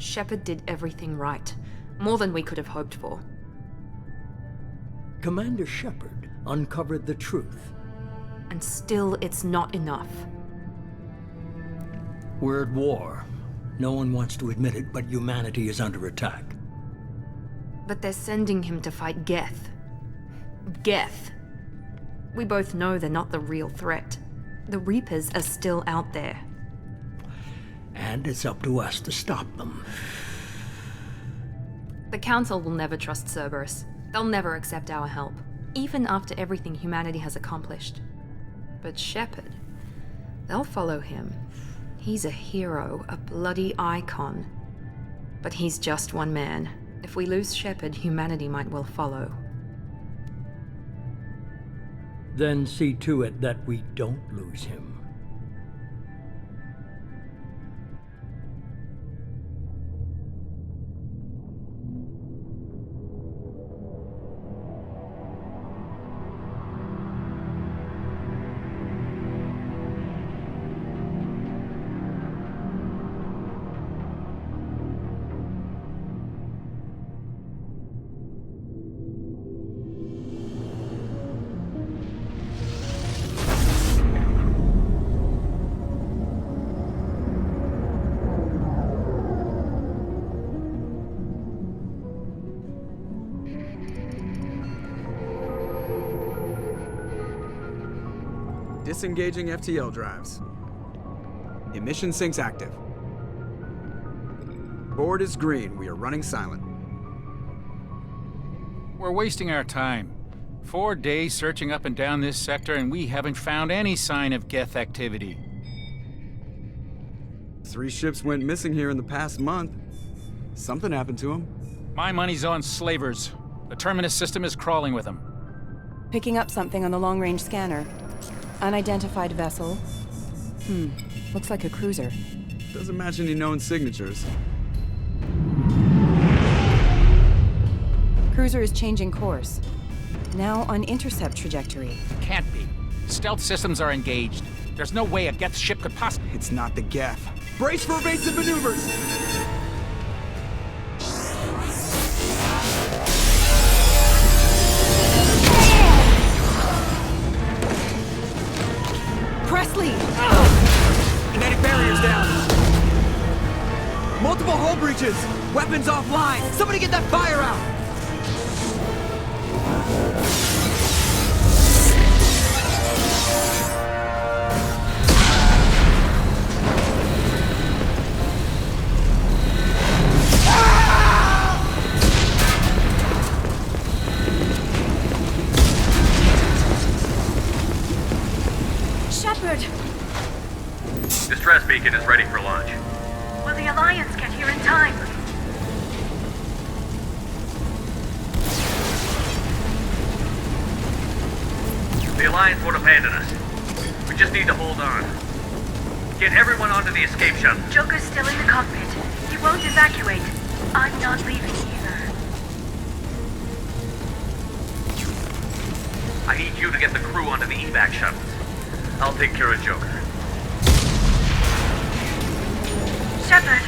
Shepard did everything right. More than we could have hoped for. Commander Shepard uncovered the truth. And still, it's not enough. We're at war. No one wants to admit it, but humanity is under attack. But they're sending him to fight Geth. Geth. We both know they're not the real threat. The Reapers are still out there. And it's up to us to stop them. The Council will never trust Cerberus. They'll never accept our help, even after everything humanity has accomplished. But Shepard, they'll follow him. He's a hero, a bloody icon. But he's just one man. If we lose Shepard, humanity might well follow. Then see to it that we don't lose him. Disengaging FTL drives. Emission sinks active. Board is green. We are running silent. We're wasting our time. 4 days searching up and down this sector, and we haven't found any sign of Geth activity. 3 ships went missing here in the past month. Something happened to them. My money's on slavers. The Terminus system is crawling with them. Picking up something on the long-range scanner. Unidentified vessel. Looks like a cruiser. Doesn't match any known signatures. Cruiser is changing course. Now on intercept trajectory. Can't be. Stealth systems are engaged. There's no way a Geth ship could possibly... It's not the Geth. Brace for evasive maneuvers! Presley! Kinetic barriers down! Multiple hull breaches! Weapons offline! Somebody get that fire out! Distress beacon is ready for launch. Will the Alliance get here in time? The Alliance won't abandon us. We just need to hold on. Get everyone onto the escape shuttle. Joker's still in the cockpit. He won't evacuate. I'm not leaving either. I need you to get the crew onto the evac shuttles. I'll take care of Joker. Shepard!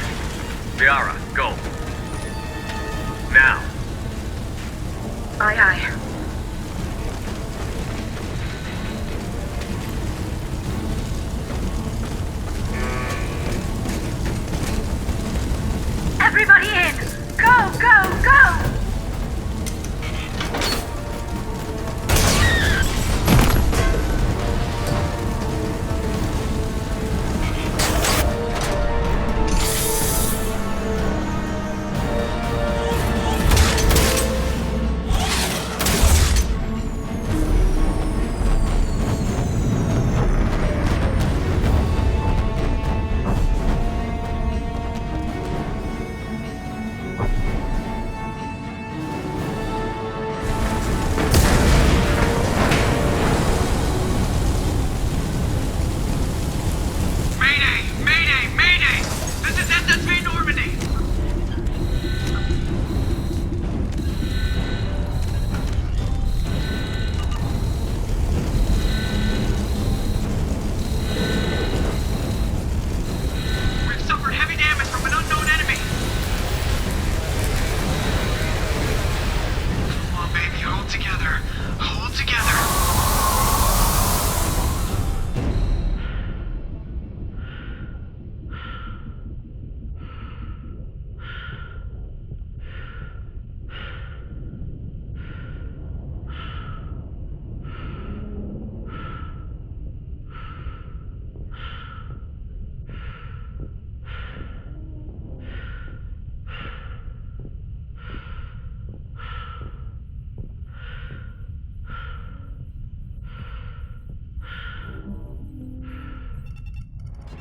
Liara, go. Now. Aye, aye. Everybody in! Go, go, go!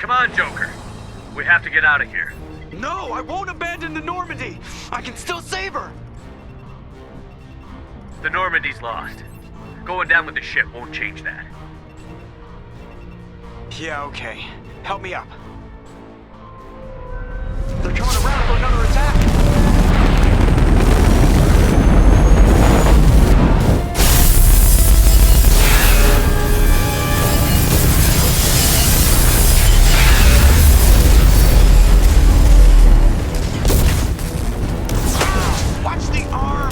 Come on, Joker. We have to get out of here. No, I won't abandon the Normandy. I can still save her. The Normandy's lost. Going down with the ship won't change that. Yeah, okay. Help me up. They're coming around for another attack. Watch the arm!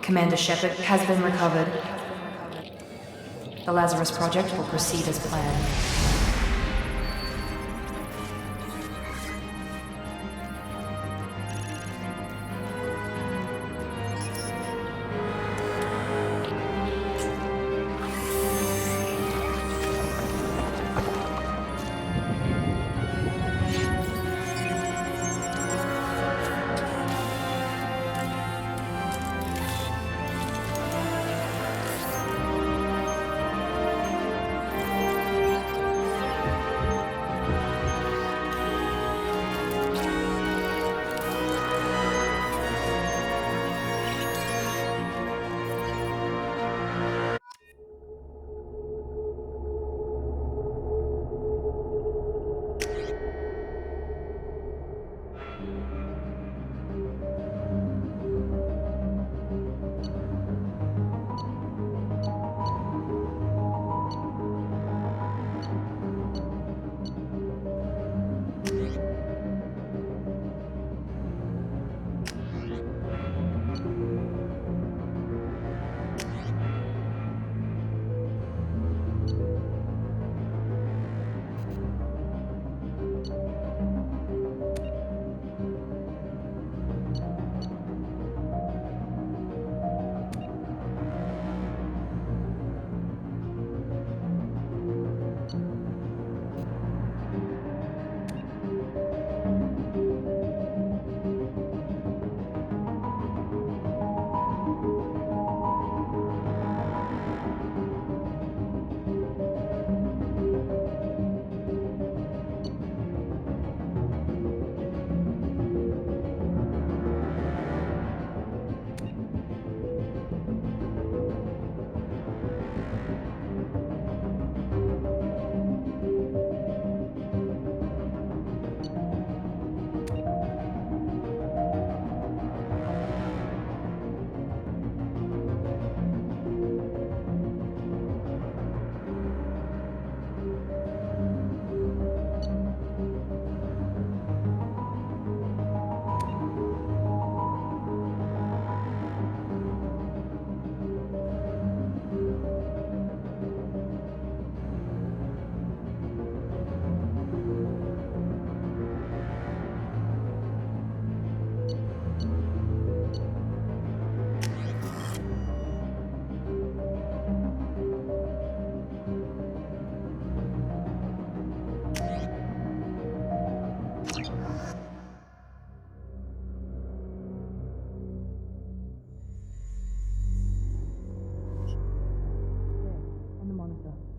Commander Shepard has been recovered. The Lazarus Project will proceed as planned.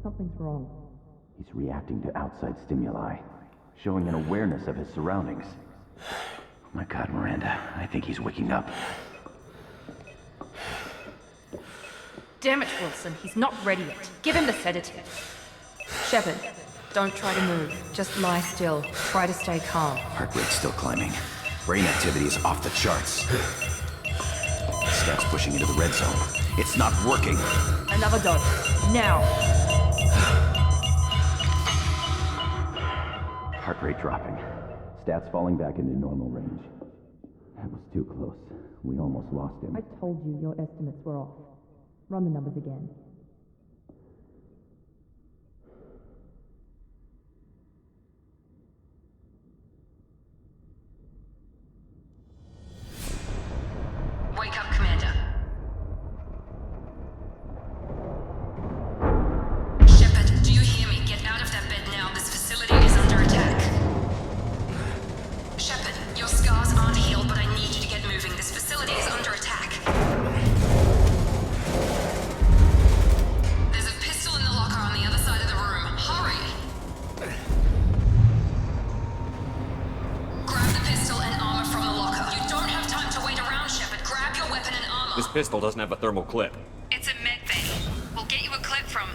Something's wrong. He's reacting to outside stimuli, showing an awareness of his surroundings. Oh my God, Miranda, I think he's waking up. Damn it, Wilson, he's not ready yet. Give him the sedative. Shepard, don't try to move. Just lie still. Try to stay calm. Heart rate's still climbing. Brain activity is off the charts. Scout's pushing into the red zone. It's not working. Another dose. Now. Heart rate dropping. Stats falling back into normal range. That was too close. We almost lost him. I told you your estimates were off. Run the numbers again. Wake up, Commander. Shepard, do you hear me? Get out of that bed now. This facility is under attack. Shepard, your scars aren't healed, but I need you to get moving. This facility is under attack. There's a pistol in the locker on the other side of the room. Hurry! Grab the pistol and armor from the locker. You don't have time to wait around, Shepard. Grab your weapon and armor. This pistol doesn't have a thermal clip. It's a med bay. We'll get you a clip from...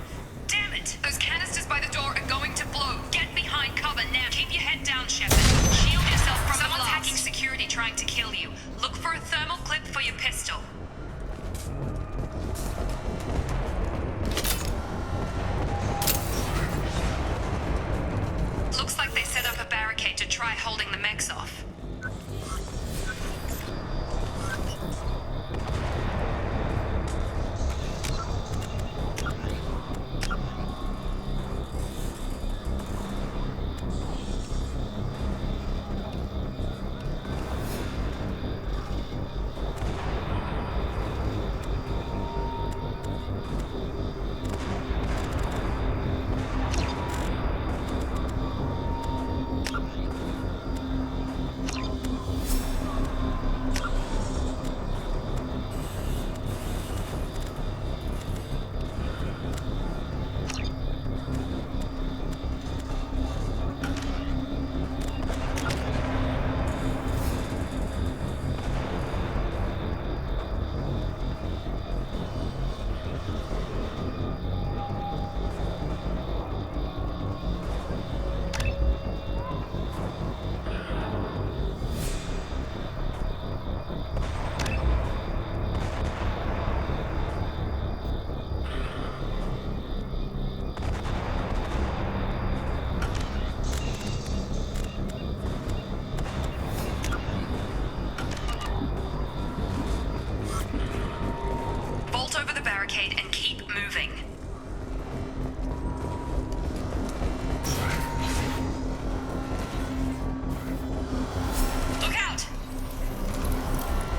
Damn it! Those canisters by the door are going to blow. Get behind cover now. Keep your head down, Shepard. Shield yourself from the blast. Someone's hacking security trying to kill you. Look for a thermal clip for your pistol. Looks like they set up a barricade to try holding the mechs off. And keep moving. Look out!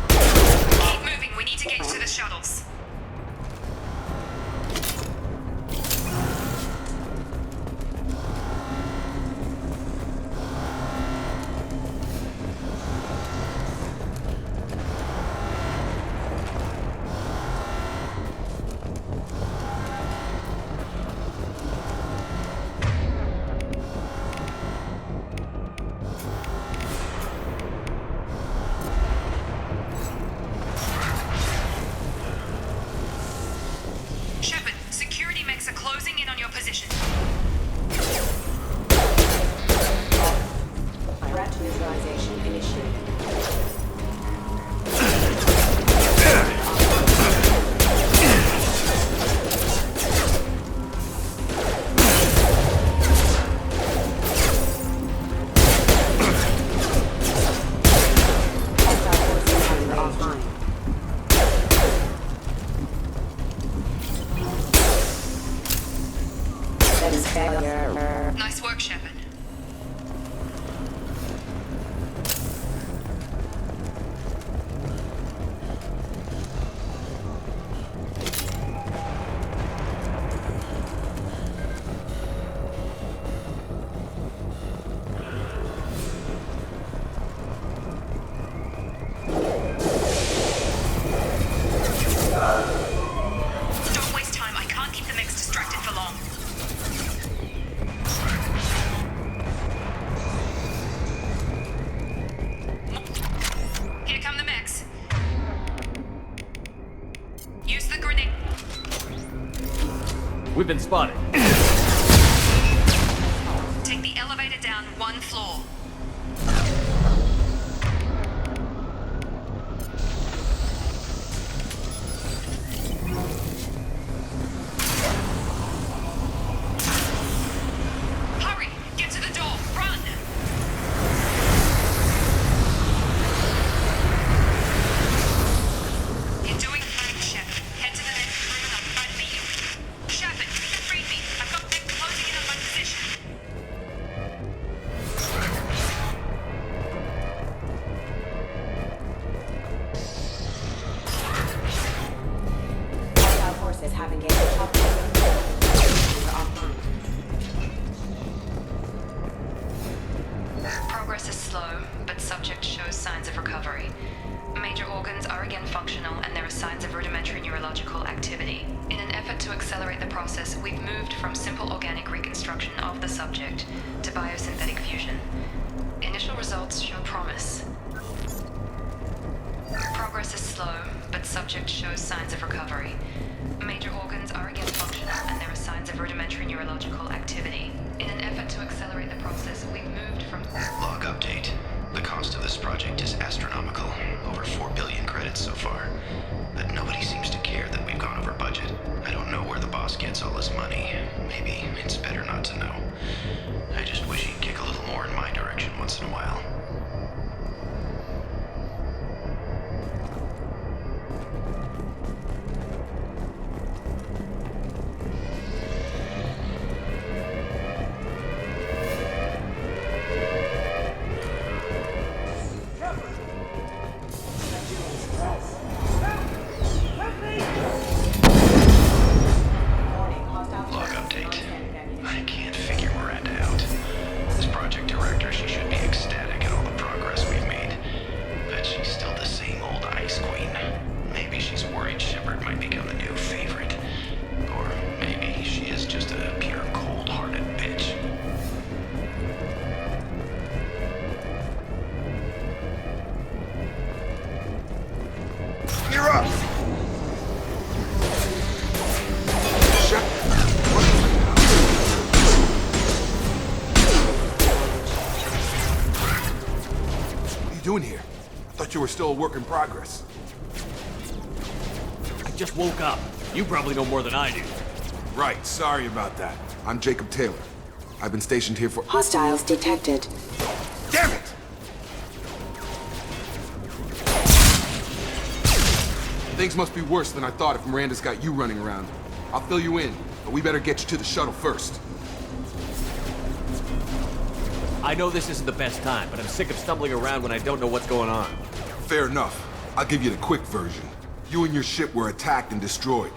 Keep moving, we need to get to the shuttles. Nice work, Shepard. Don't waste time. I can't keep the mix distracted for long. We've been spotted. Take the elevator down 1 floor. Hurry! Get to the door! Run! You're doing fine, Shepard. Head to the next room and I'll try to beat you. Shepard, you can read me. I've got them closing in on my position. Hostile forces have engaged the top floor. Progress is slow, but subject shows signs of recovery. Major organs are again functional, and there are signs of rudimentary neurological activity. In an effort to accelerate the process, we've moved from simple organic reconstruction of the subject to biosynthetic fusion. Initial results show promise. Progress is slow, but subject shows signs of recovery. Major organs are again functional, and there are signs of rudimentary neurological activity. In an effort to accelerate the process, we've moved from... Log update. The cost of this project is astronomical. Over 4 billion credits so far. But nobody seems to care that we've gone over budget. I don't know where the boss gets all his money. Maybe it's better not to know. I just wish he'd kick a little more in my direction once in a while. Log update. I can't figure Miranda out. This project director, she should be ecstatic at all the progress we've made. But she's still the same old Ice Queen. Maybe she's worried Shepard might become the new favorite. Or maybe she is just a pure cold-hearted bitch. You're up! What are you doing here? I thought you were still a work in progress. I just woke up. You probably know more than I do. Right, sorry about that. I'm Jacob Taylor. I've been stationed here for... Hostiles detected. Damn it! Things must be worse than I thought if Miranda's got you running around. I'll fill you in, but we better get you to the shuttle first. I know this isn't the best time, but I'm sick of stumbling around when I don't know what's going on. Fair enough. I'll give you the quick version. You and your ship were attacked and destroyed.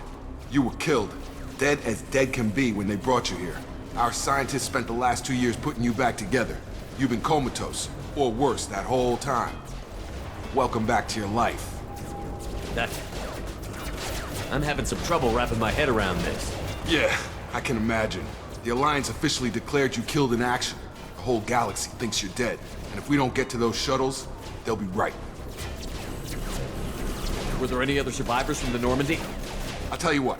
You were killed. Dead as dead can be when they brought you here. Our scientists spent the last 2 years putting you back together. You've been comatose, or worse, that whole time. Welcome back to your life. I'm having some trouble wrapping my head around this. Yeah, I can imagine. The Alliance officially declared you killed in action. The whole galaxy thinks you're dead. And if we don't get to those shuttles, they'll be right. Were there any other survivors from the Normandy? I'll tell you what.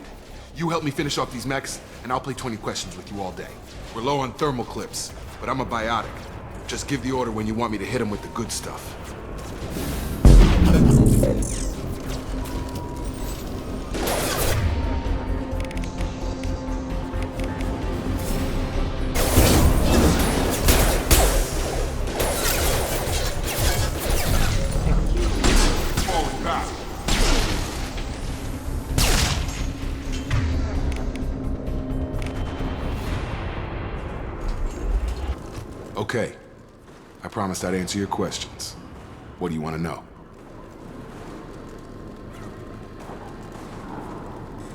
You help me finish off these mechs, and I'll play 20 questions with you all day. We're low on thermal clips, but I'm a biotic. Just give the order when you want me to hit them with the good stuff. Okay. I promised I'd answer your questions. What do you want to know?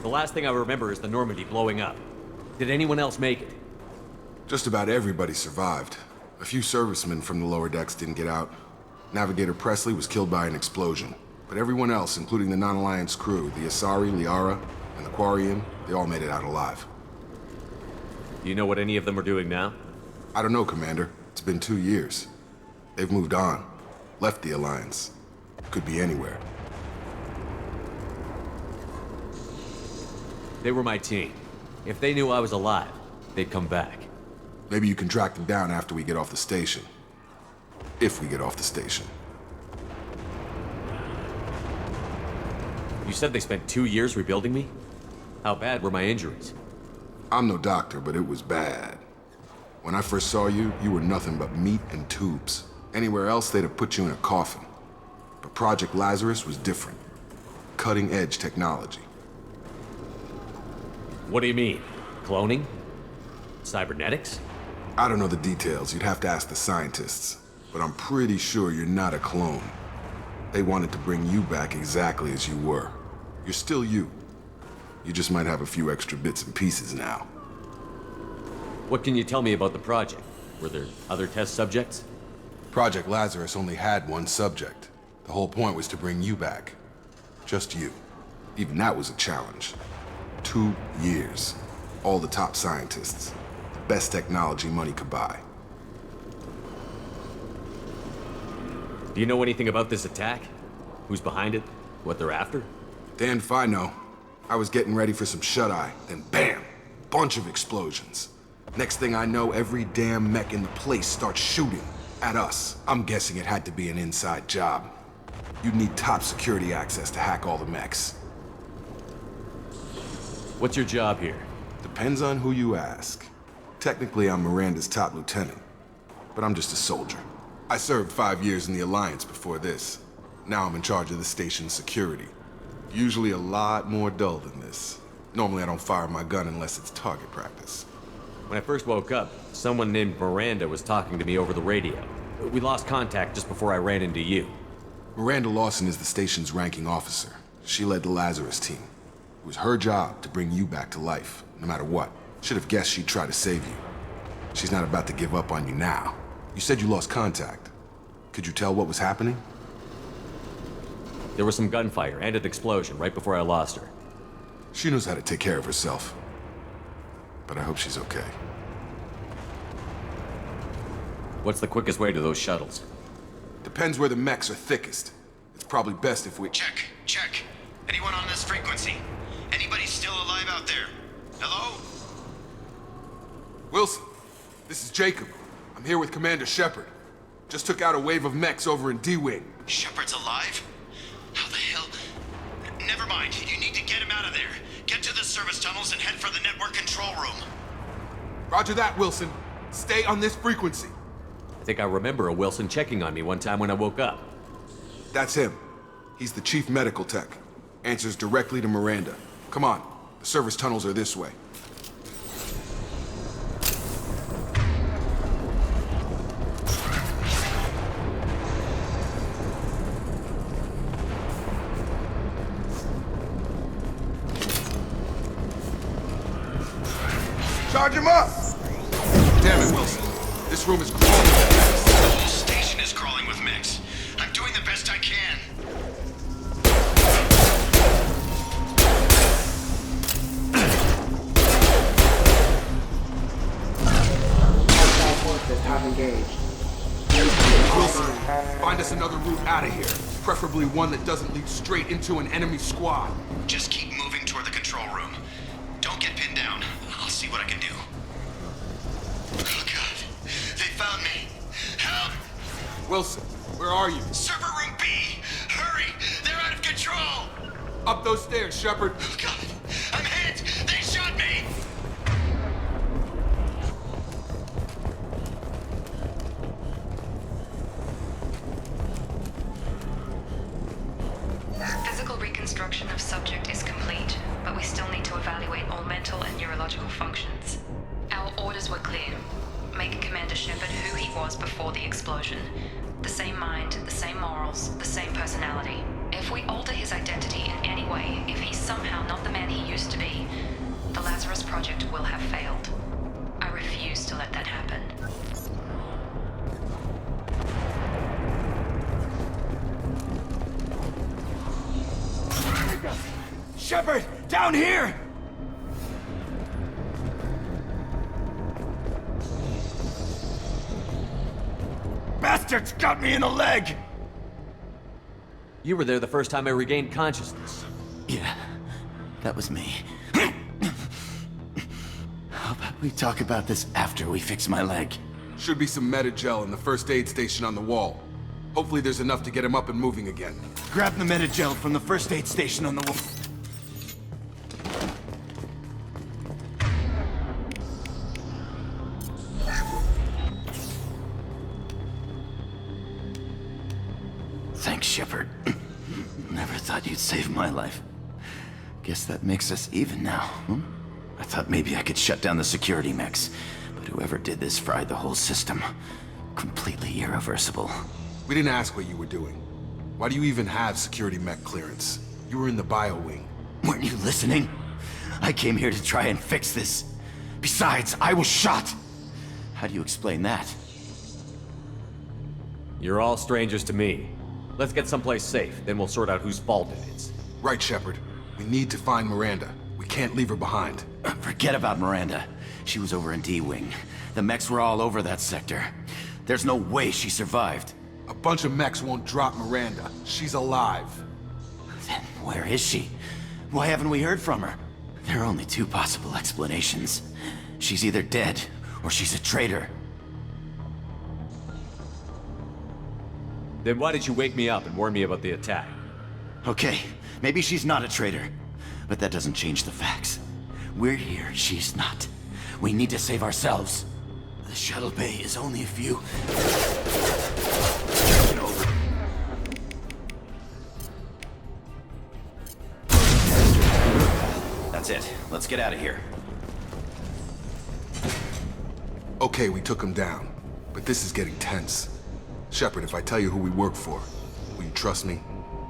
The last thing I remember is the Normandy blowing up. Did anyone else make it? Just about everybody survived. A few servicemen from the lower decks didn't get out. Navigator Presley was killed by an explosion. But everyone else, including the non-Alliance crew, the Asari, Liara, and the Quarian, they all made it out alive. Do you know what any of them are doing now? I don't know, Commander. It's been 2 years. They've moved on. Left the Alliance. Could be anywhere. They were my team. If they knew I was alive, they'd come back. Maybe you can track them down after we get off the station. If we get off the station. You said they spent 2 years rebuilding me? How bad were my injuries? I'm no doctor, but it was bad. When I first saw you, you were nothing but meat and tubes. Anywhere else, they'd have put you in a coffin. But Project Lazarus was different. Cutting-edge technology. What do you mean? Cloning? Cybernetics? I don't know the details. You'd have to ask the scientists. But I'm pretty sure you're not a clone. They wanted to bring you back exactly as you were. You're still you. You just might have a few extra bits and pieces now. What can you tell me about the project? Were there other test subjects? Project Lazarus only had one subject. The whole point was to bring you back. Just you. Even that was a challenge. 2 years. All the top scientists. The best technology money could buy. Do you know anything about this attack? Who's behind it? What they're after? Damned if I know. I was getting ready for some shut-eye, then bam! Bunch of explosions. Next thing I know, every damn mech in the place starts shooting at us. I'm guessing it had to be an inside job. You'd need top security access to hack all the mechs. What's your job here? Depends on who you ask. Technically, I'm Miranda's top lieutenant, but I'm just a soldier. I served 5 years in the Alliance before this. Now I'm in charge of the station's security. Usually a lot more dull than this. Normally I don't fire my gun unless it's target practice. When I first woke up, someone named Miranda was talking to me over the radio. We lost contact just before I ran into you. Miranda Lawson is the station's ranking officer. She led the Lazarus team. It was her job to bring you back to life, no matter what. Should have guessed she'd try to save you. She's not about to give up on you now. You said you lost contact. Could you tell what was happening? There was some gunfire and an explosion right before I lost her. She knows how to take care of herself. But I hope she's okay. What's the quickest way to those shuttles? Depends where the mechs are thickest. It's probably best if we... Check. Anyone on this frequency? Anybody still alive out there? Hello? Wilson, this is Jacob. I'm here with Commander Shepard. Just took out a wave of mechs over in D-Wing. Shepard's alive? How the hell? Never mind. You need to get him out of there. Get to the service tunnels and head for the network control room. Roger that, Wilson. Stay on this frequency. I think I remember a Wilson checking on me one time when I woke up. That's him. He's the chief medical tech. Answers directly to Miranda. Come on. The service tunnels are this way. Charge him up! Damn it, Wilson. This room is crawling with mechs. The whole station is crawling with mechs. I'm doing the best I can. Forces have engaged. Wilson, find us another route out of here. Preferably one that doesn't lead straight into an enemy squad. Just keep moving toward the control room. Don't get pinned down. I'll see what I can do. Oh, God. They found me. Help! Wilson, where are you? Server room B! Hurry! They're out of control! Up those stairs, Shepard. Oh, God. I'm hit! They shot me! Physical reconstruction of subject is complete, but we still need to evaluate all mental and neurological functions. Our orders were clear. Make Commander Shepard who he was before the explosion. The same mind, the same morals, the same personality. If we alter his identity in any way, if he's somehow not the man he used to be, the Lazarus Project will have failed. I refuse to let that happen. Shepard! Down here! Bastards got me in the leg! You were there the first time I regained consciousness. Yeah, that was me. We talk about this after we fix my leg. Should be some Metagel in the first aid station on the wall. Hopefully there's enough to get him up and moving again. Grab the Metagel from the first aid station on the wall. Thanks, Shepard. Never thought you'd save my life. Guess that makes us even now, hmm? I thought maybe I could shut down the security mechs, but whoever did this fried the whole system. Completely irreversible. We didn't ask what you were doing. Why do you even have security mech clearance? You were in the bio wing. Weren't you listening? I came here to try and fix this. Besides, I was shot! How do you explain that? You're all strangers to me. Let's get someplace safe, then we'll sort out whose fault it is. Right, Shepard. We need to find Miranda. We can't leave her behind. Forget about Miranda. She was over in D-Wing. The mechs were all over that sector. There's no way she survived. A bunch of mechs won't drop Miranda. She's alive. Then where is she? Why haven't we heard from her? There are only two possible explanations. She's either dead, or she's a traitor. Then why did you wake me up and warn me about the attack? Okay, maybe she's not a traitor. But that doesn't change the facts. We're here, she's not. We need to save ourselves. The shuttle bay is only a few... That's it. Let's get out of here. Okay, we took him down. But this is getting tense. Shepard, if I tell you who we work for, will you trust me?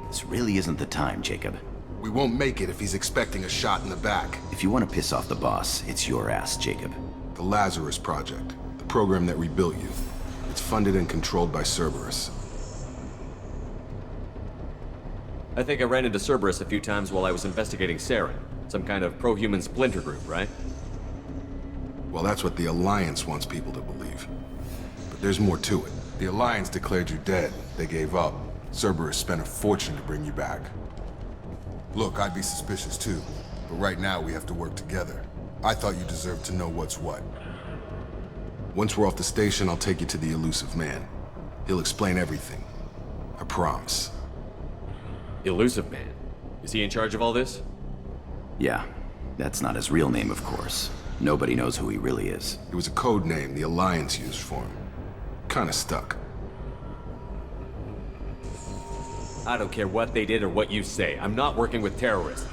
This really isn't the time, Jacob. We won't make it if he's expecting a shot in the back. If you want to piss off the boss, it's your ass, Jacob. The Lazarus Project, the program that rebuilt you. It's funded and controlled by Cerberus. I think I ran into Cerberus a few times while I was investigating Saren. Some kind of pro-human splinter group, right? Well, that's what the Alliance wants people to believe. But there's more to it. The Alliance declared you dead. They gave up. Cerberus spent a fortune to bring you back. Look, I'd be suspicious too, but right now we have to work together. I thought you deserved to know what's what. Once we're off the station, I'll take you to the Elusive Man. He'll explain everything. I promise. Elusive Man? Is he in charge of all this? Yeah, that's not his real name, of course. Nobody knows who he really is. It was a code name the Alliance used for him. Kinda stuck. I don't care what they did or what you say. I'm not working with terrorists.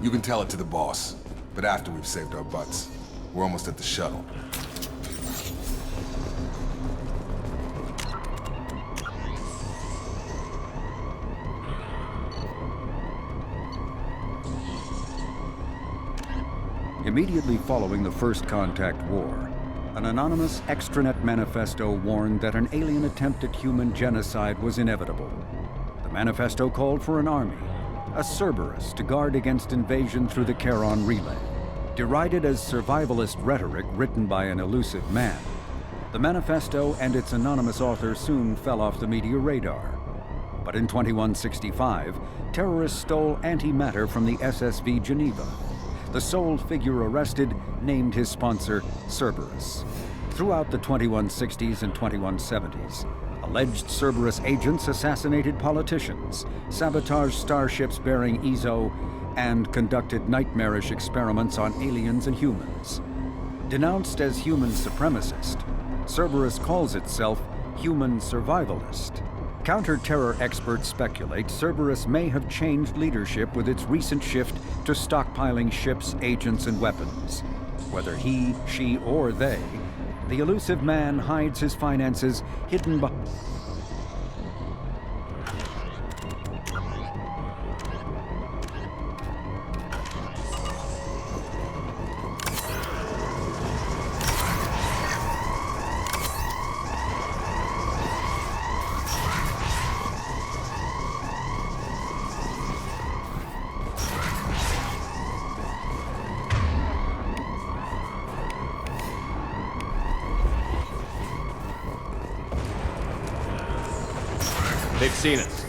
You can tell it to the boss, but after we've saved our butts. We're almost at the shuttle. Immediately following the First Contact War, an anonymous extranet manifesto warned that an alien attempt at human genocide was inevitable. The manifesto called for an army, a Cerberus, to guard against invasion through the Charon Relay. Derided as survivalist rhetoric written by an elusive man, the manifesto and its anonymous author soon fell off the media radar. But in 2165, terrorists stole antimatter from the SSV Geneva. The sole figure arrested named his sponsor Cerberus. Throughout the 2160s and 2170s, alleged Cerberus agents assassinated politicians, sabotaged starships bearing Ezo, and conducted nightmarish experiments on aliens and humans. Denounced as human supremacist, Cerberus calls itself human survivalist. Counter-terror experts speculate Cerberus may have changed leadership with its recent shift to stockpiling ships, agents, and weapons. Whether he, she, or they, the elusive man hides his finances hidden behind... They've seen us.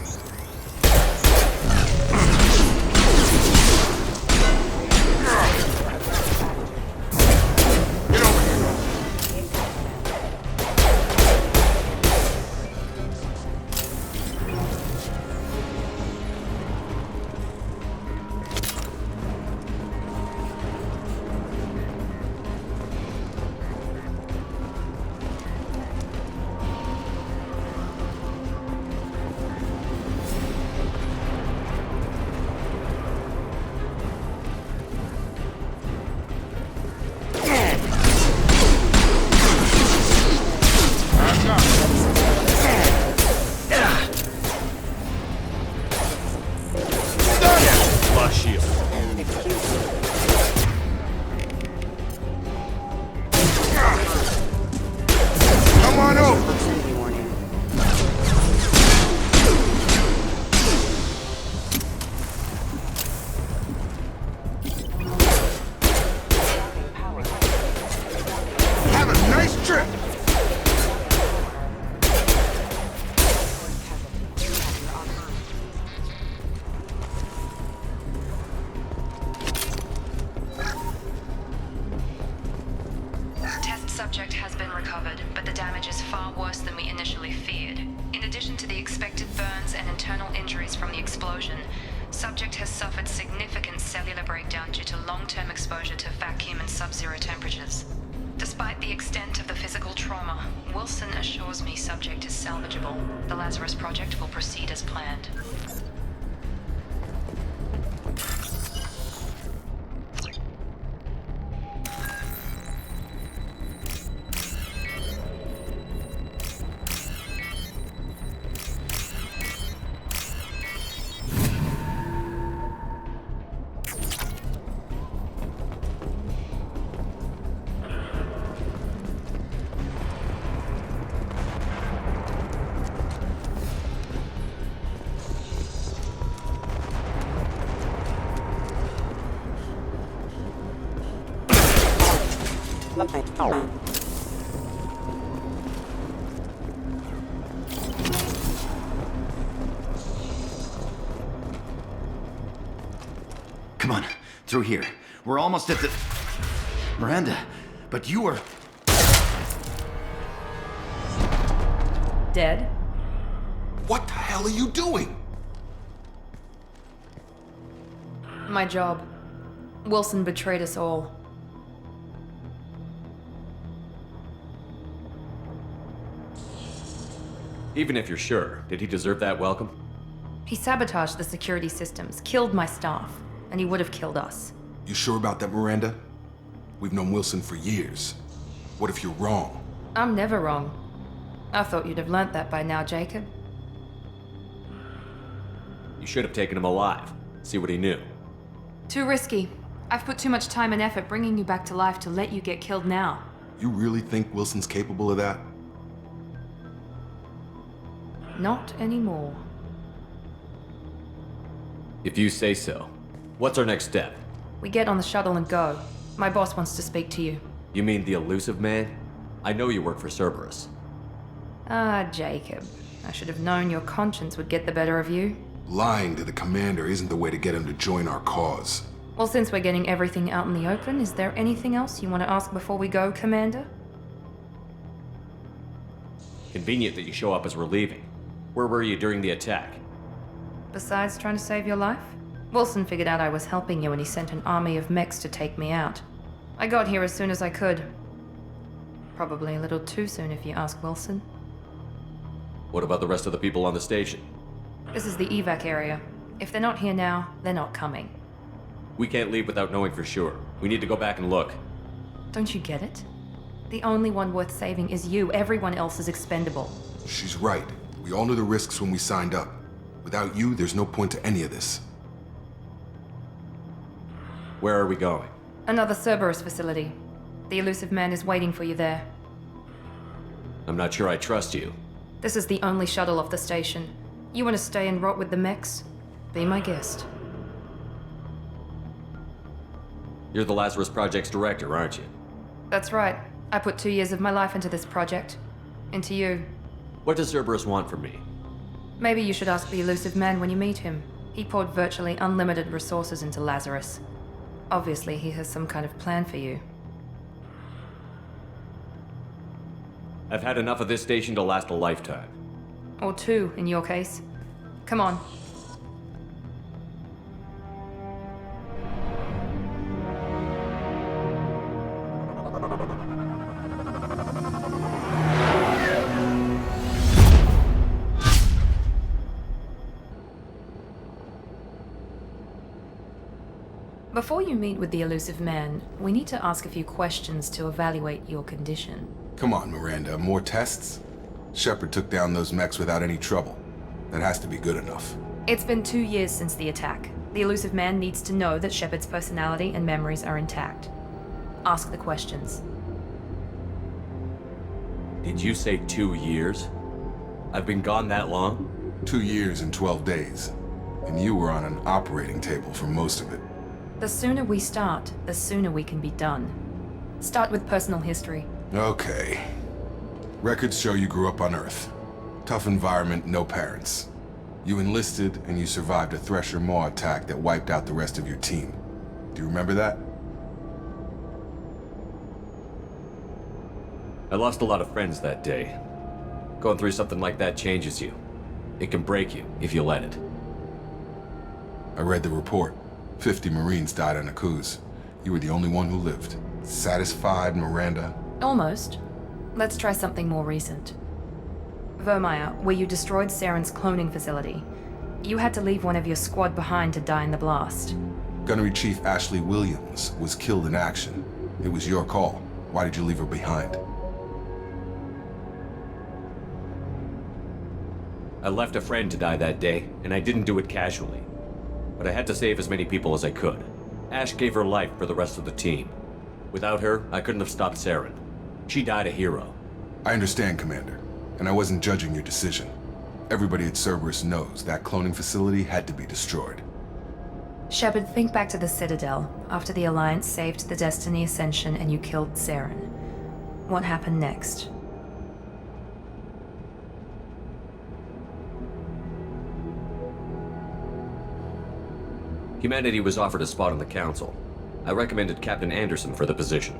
subject has been recovered, but the damage is far worse than we initially feared. In addition to the expected burns and internal injuries from the explosion, subject has suffered significant cellular breakdown due to long-term exposure to vacuum and sub-zero temperatures. Despite the extent of the physical trauma, Wilson assures me subject is salvageable. The Lazarus Project will proceed as planned. Come on, through here. We're almost at the... Miranda, but you were... Dead? What the hell are you doing? My job. Wilson betrayed us all. Even if you're sure, did he deserve that welcome? He sabotaged the security systems, killed my staff, and he would have killed us. You sure about that, Miranda? We've known Wilson for years. What if you're wrong? I'm never wrong. I thought you'd have learnt that by now, Jacob. You should have taken him alive. See what he knew. Too risky. I've put too much time and effort bringing you back to life to let you get killed now. You really think Wilson's capable of that? Not anymore. If you say so. What's our next step? We get on the shuttle and go. My boss wants to speak to you. You mean the elusive man? I know you work for Cerberus. Ah, Jacob. I should have known your conscience would get the better of you. Lying to the commander isn't the way to get him to join our cause. Well, since we're getting everything out in the open, is there anything else you want to ask before we go, Commander? Convenient that you show up as we're leaving. Where were you during the attack? Besides trying to save your life? Wilson figured out I was helping you and he sent an army of mechs to take me out. I got here as soon as I could. Probably a little too soon if you ask Wilson. What about the rest of the people on the station? This is the evac area. If they're not here now, they're not coming. We can't leave without knowing for sure. We need to go back and look. Don't you get it? The only one worth saving is you. Everyone else is expendable. She's right. We all knew the risks when we signed up. Without you, there's no point to any of this. Where are we going? Another Cerberus facility. The elusive man is waiting for you there. I'm not sure I trust you. This is the only shuttle off the station. You want to stay and rot with the mechs? Be my guest. You're the Lazarus Project's director, aren't you? That's right. I put 2 years of my life into this project. Into you. What does Cerberus want from me? Maybe you should ask the elusive man when you meet him. He poured virtually unlimited resources into Lazarus. Obviously, he has some kind of plan for you. I've had enough of this station to last a lifetime. Or 2, in your case. Come on. Before you meet with the elusive man, we need to ask a few questions to evaluate your condition. Come on, Miranda. More tests? Shepard took down those mechs without any trouble. That has to be good enough. It's been 2 years since the attack. The elusive man needs to know that Shepard's personality and memories are intact. Ask the questions. Did you say 2 years? I've been gone that long? 2 years and 12 days. And you were on an operating table for most of it. The sooner we start, the sooner we can be done. Start with personal history. Okay. Records show you grew up on Earth. Tough environment, no parents. You enlisted and you survived a Thresher Maw attack that wiped out the rest of your team. Do you remember that? I lost a lot of friends that day. Going through something like that changes you. It can break you if you let it. I read the report. 50 Marines died on Akuz. You were the only one who lived. Satisfied, Miranda? Almost. Let's try something more recent. Vermeer, where you destroyed Saren's cloning facility. You had to leave one of your squad behind to die in the blast. Gunnery Chief Ashley Williams was killed in action. It was your call. Why did you leave her behind? I left a friend to die that day, and I didn't do it casually. But I had to save as many people as I could. Ash gave her life for the rest of the team. Without her, I couldn't have stopped Saren. She died a hero. I understand, Commander, and I wasn't judging your decision. Everybody at Cerberus knows that cloning facility had to be destroyed. Shepard, think back to the Citadel, after the Alliance saved the Destiny Ascension and you killed Saren. What happened next? Humanity was offered a spot on the Council. I recommended Captain Anderson for the position.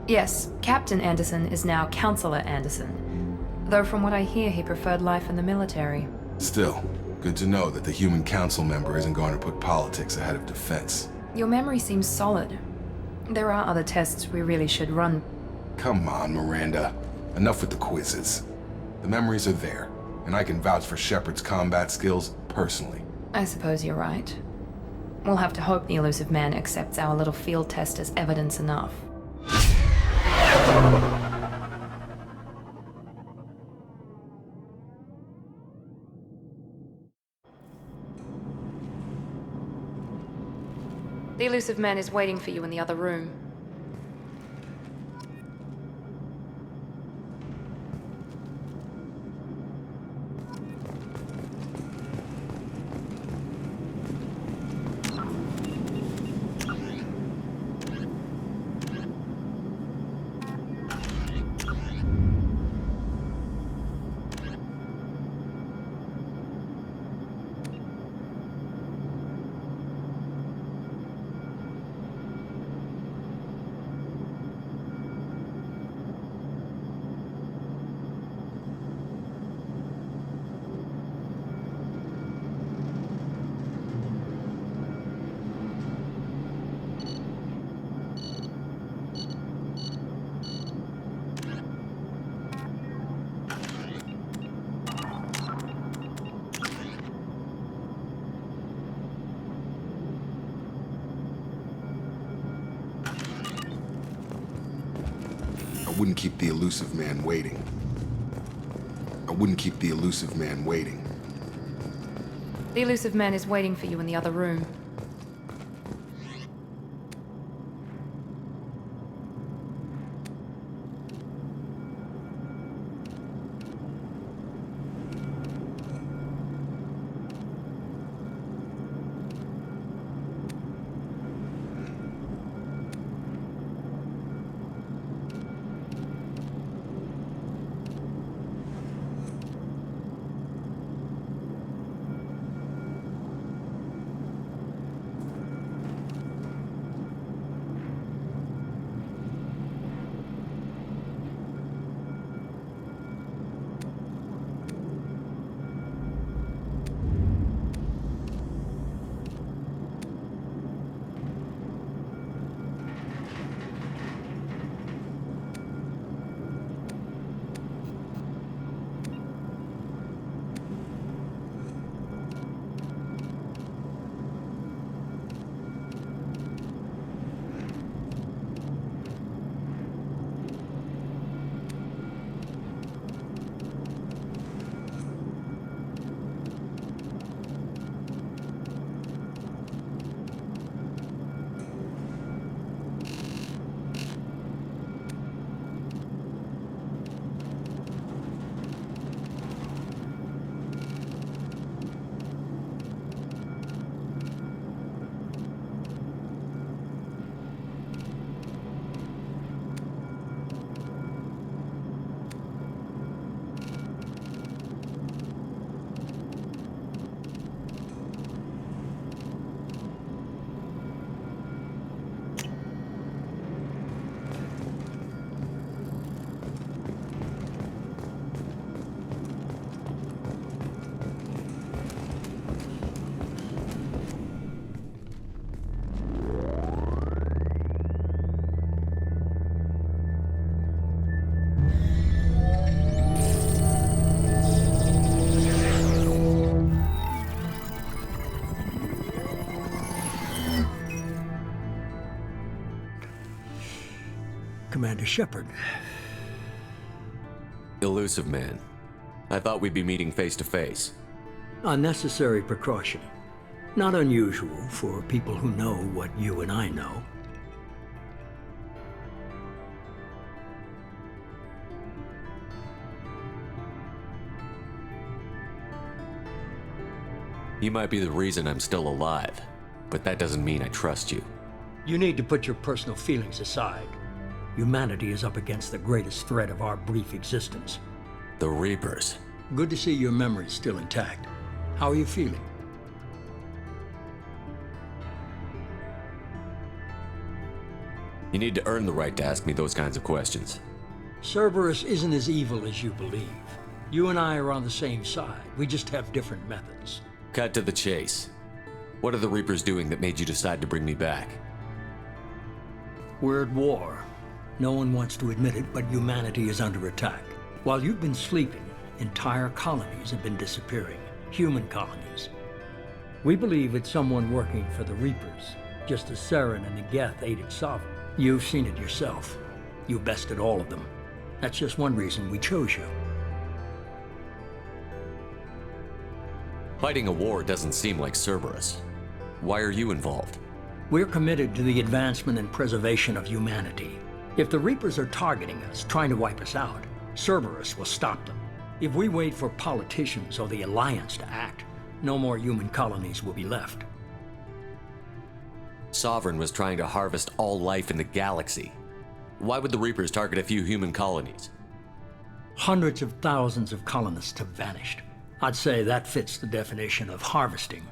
Yes, Captain Anderson is now Counselor Anderson. Though from what I hear, he preferred life in the military. Still, good to know that the human council member isn't going to put politics ahead of defense. Your memory seems solid. There are other tests we really should run. Come on, Miranda. Enough with the quizzes. The memories are there, and I can vouch for Shepard's combat skills personally. I suppose you're right. We'll have to hope the Elusive Man accepts our little field test as evidence enough. The Elusive Man is waiting for you in the other room. I wouldn't keep the Elusive Man waiting. I wouldn't keep the Elusive Man waiting. The Elusive Man is waiting for you in the other room. Commander Shepard. Elusive man. I thought we'd be meeting face to face. A necessary precaution. Not unusual for people who know what you and I know. You might be the reason I'm still alive, but that doesn't mean I trust you. You need to put your personal feelings aside. Humanity is up against the greatest threat of our brief existence. The Reapers. Good to see your memory's still intact. How are you feeling? You need to earn the right to ask me those kinds of questions. Cerberus isn't as evil as you believe. You and I are on the same side. We just have different methods. Cut to the chase. What are the Reapers doing that made you decide to bring me back? We're at war. No one wants to admit it, but humanity is under attack. While you've been sleeping, entire colonies have been disappearing. Human colonies. We believe it's someone working for the Reapers, just as Saren and the Geth aided Sovereign. You've seen it yourself. You bested all of them. That's just one reason we chose you. Fighting a war doesn't seem like Cerberus. Why are you involved? We're committed to the advancement and preservation of humanity. If the Reapers are targeting us, trying to wipe us out, Cerberus will stop them. If we wait for politicians or the Alliance to act, no more human colonies will be left. Sovereign was trying to harvest all life in the galaxy. Why would the Reapers target a few human colonies? Hundreds of thousands of colonists have vanished. I'd say that fits the definition of harvesting.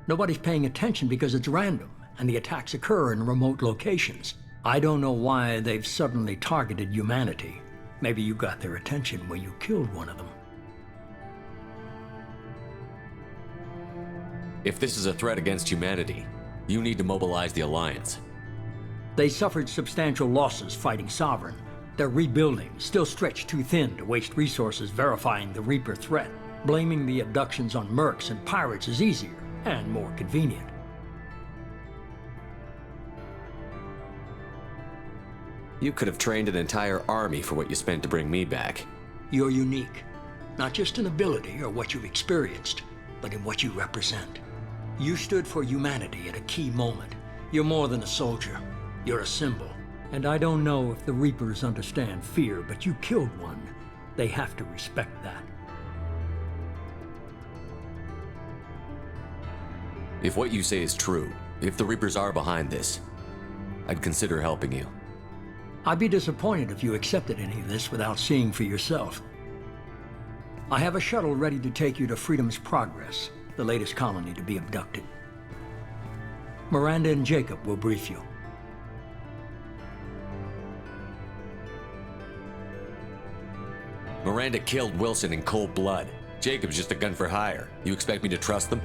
Nobody's paying attention because it's random, and the attacks occur in remote locations. I don't know why they've suddenly targeted humanity. Maybe you got their attention when you killed one of them. If this is a threat against humanity, you need to mobilize the Alliance. They suffered substantial losses fighting Sovereign. They're rebuilding, still stretched too thin to waste resources verifying the Reaper threat. Blaming the abductions on mercs and pirates is easier and more convenient. You could have trained an entire army for what you spent to bring me back. You're unique, not just in ability or what you've experienced, but in what you represent. You stood for humanity at a key moment. You're more than a soldier. You're a symbol. And I don't know if the Reapers understand fear, but you killed one. They have to respect that. If what you say is true, if the Reapers are behind this, I'd consider helping you. I'd be disappointed if you accepted any of this without seeing for yourself. I have a shuttle ready to take you to Freedom's Progress, the latest colony to be abducted. Miranda and Jacob will brief you. Miranda killed Wilson in cold blood. Jacob's just a gun for hire. You expect me to trust them?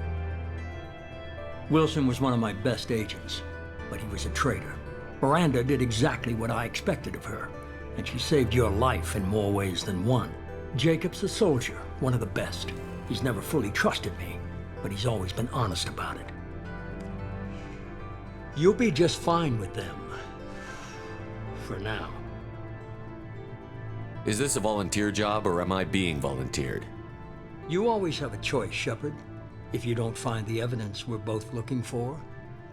Wilson was one of my best agents, but he was a traitor. Miranda did exactly what I expected of her, and she saved your life in more ways than one. Jacob's a soldier, one of the best. He's never fully trusted me, but he's always been honest about it. You'll be just fine with them. For now. Is this a volunteer job, or am I being volunteered? You always have a choice, Shepard. If you don't find the evidence we're both looking for,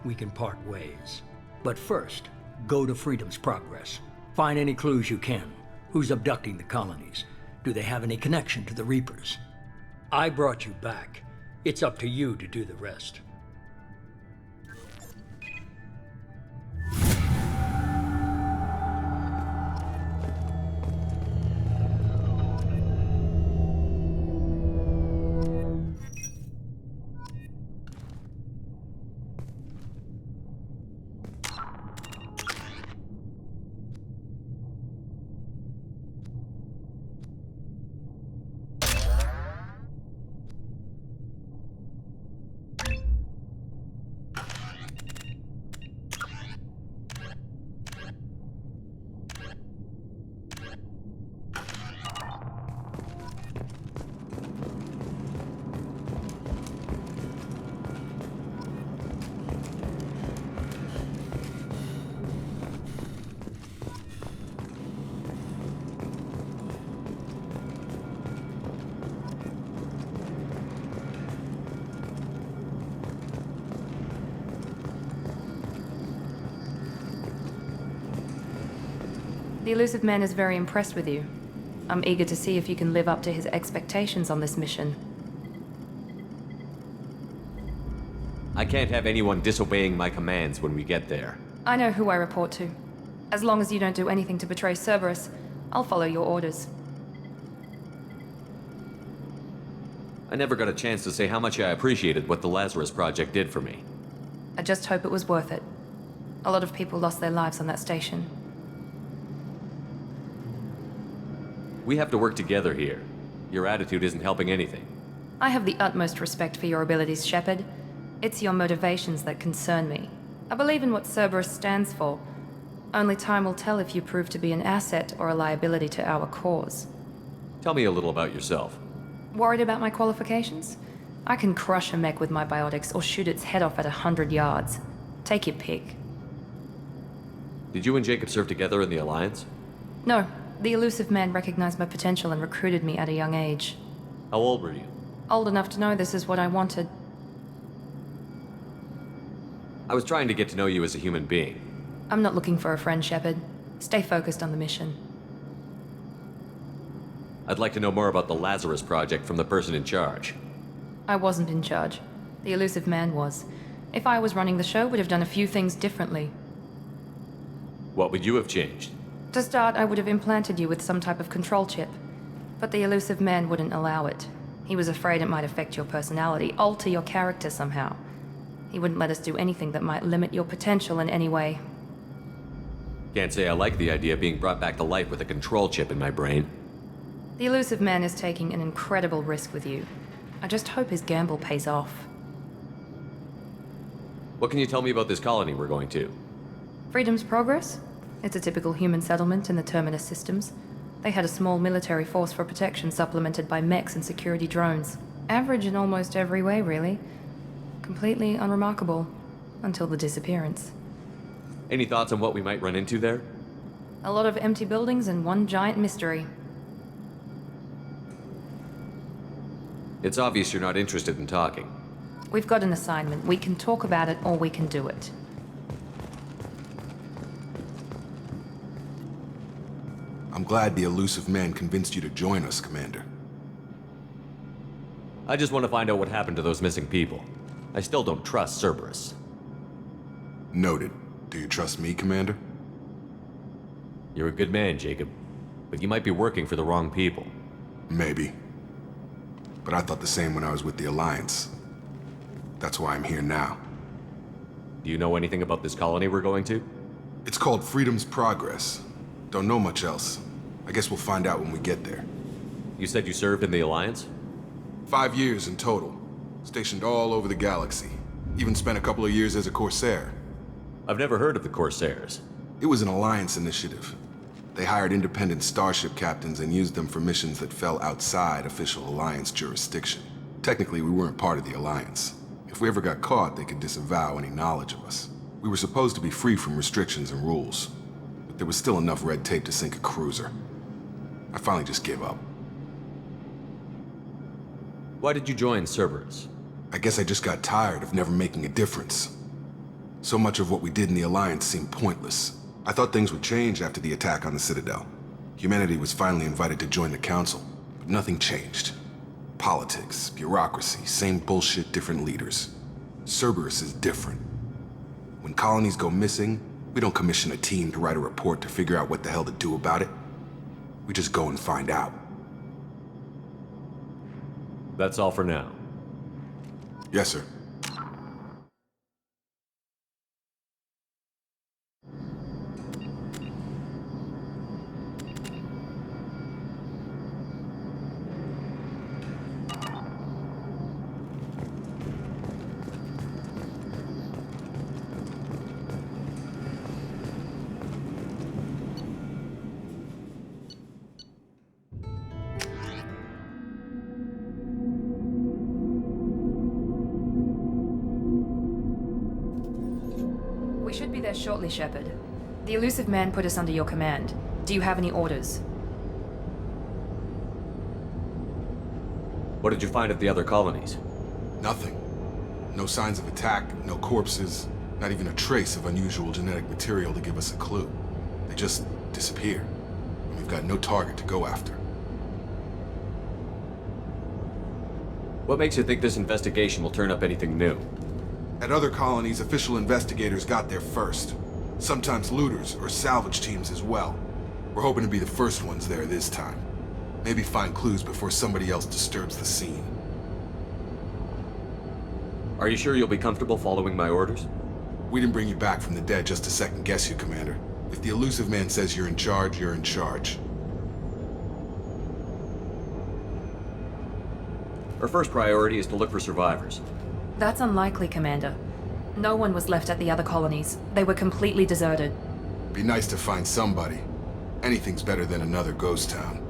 we can part ways. But first, go to Freedom's Progress. Find any clues you can. Who's abducting the colonies? Do they have any connection to the Reapers? I brought you back. It's up to you to do the rest. The Elusive Man is very impressed with you. I'm eager to see if you can live up to his expectations on this mission. I can't have anyone disobeying my commands when we get there. I know who I report to. As long as you don't do anything to betray Cerberus, I'll follow your orders. I never got a chance to say how much I appreciated what the Lazarus Project did for me. I just hope it was worth it. A lot of people lost their lives on that station. We have to work together here. Your attitude isn't helping anything. I have the utmost respect for your abilities, Shepard. It's your motivations that concern me. I believe in what Cerberus stands for. Only time will tell if you prove to be an asset or a liability to our cause. Tell me a little about yourself. Worried about my qualifications? I can crush a mech with my biotics or shoot its head off at 100 yards. Take your pick. Did you and Jacob serve together in the Alliance? No, the Elusive Man recognized my potential and recruited me at a young age. How old were you? Old enough to know this is what I wanted. I was trying to get to know you as a human being. I'm not looking for a friend, Shepard. Stay focused on the mission. I'd like to know more about the Lazarus Project from the person in charge. I wasn't in charge. The Elusive Man was. If I was running the show, would have done a few things differently. What would you have changed? To start, I would have implanted you with some type of control chip. But the Elusive Man wouldn't allow it. He was afraid it might affect your personality, alter your character somehow. He wouldn't let us do anything that might limit your potential in any way. Can't say I like the idea of being brought back to life with a control chip in my brain. The Elusive Man is taking an incredible risk with you. I just hope his gamble pays off. What can you tell me about this colony we're going to? Freedom's Progress? It's a typical human settlement in the Terminus systems. They had a small military force for protection supplemented by mechs and security drones. Average in almost every way, really. Completely unremarkable. Until the disappearance. Any thoughts on what we might run into there? A lot of empty buildings and one giant mystery. It's obvious you're not interested in talking. We've got an assignment. We can talk about it or we can do it. I'm glad the Elusive Man convinced you to join us, Commander. I just want to find out what happened to those missing people. I still don't trust Cerberus. Noted. Do you trust me, Commander? You're a good man, Jacob. But you might be working for the wrong people. Maybe. But I thought the same when I was with the Alliance. That's why I'm here now. Do you know anything about this colony we're going to? It's called Freedom's Progress. Don't know much else. I guess we'll find out when we get there. You said you served in the Alliance? 5 years in total. Stationed all over the galaxy. Even spent a couple of years as a Corsair. I've never heard of the Corsairs. It was an Alliance initiative. They hired independent starship captains and used them for missions that fell outside official Alliance jurisdiction. Technically, we weren't part of the Alliance. If we ever got caught, they could disavow any knowledge of us. We were supposed to be free from restrictions and rules. But there was still enough red tape to sink a cruiser. I finally just gave up. Why did you join Cerberus? I guess I just got tired of never making a difference. So much of what we did in the Alliance seemed pointless. I thought things would change after the attack on the Citadel. Humanity was finally invited to join the Council, but nothing changed. Politics, bureaucracy, same bullshit, different leaders. Cerberus is different. When colonies go missing, we don't commission a team to write a report to figure out what the hell to do about it. We just go and find out. That's all for now. Yes, sir. We should be there shortly, Shepard. The Elusive Man put us under your command. Do you have any orders? What did you find at the other colonies? Nothing. No signs of attack, no corpses, not even a trace of unusual genetic material to give us a clue. They just disappear. and we've got no target to go after. What makes you think this investigation will turn up anything new? At other colonies, official investigators got there first. Sometimes looters or salvage teams as well. We're hoping to be the first ones there this time. Maybe find clues before somebody else disturbs the scene. Are you sure you'll be comfortable following my orders? We didn't bring you back from the dead just to second guess you, Commander. If the Illusive Man says you're in charge, you're in charge. Our first priority is to look for survivors. That's unlikely, Commander. No one was left at the other colonies. They were completely deserted. Be nice to find somebody. Anything's better than another ghost town.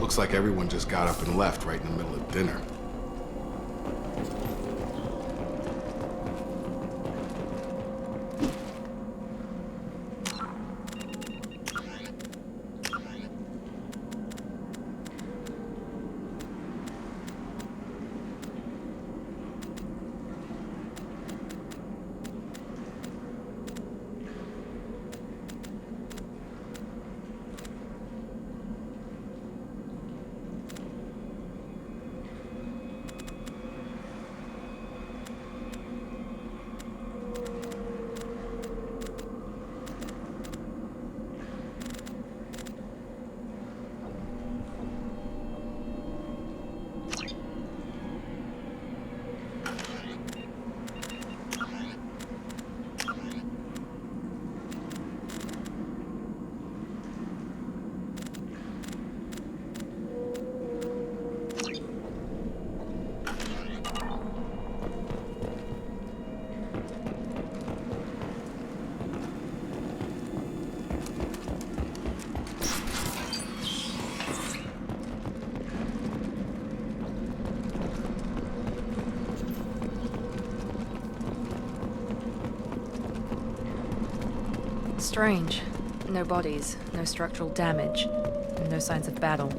Looks like everyone just got up and left right in the middle of dinner. Strange. No bodies, no structural damage, and no signs of battle.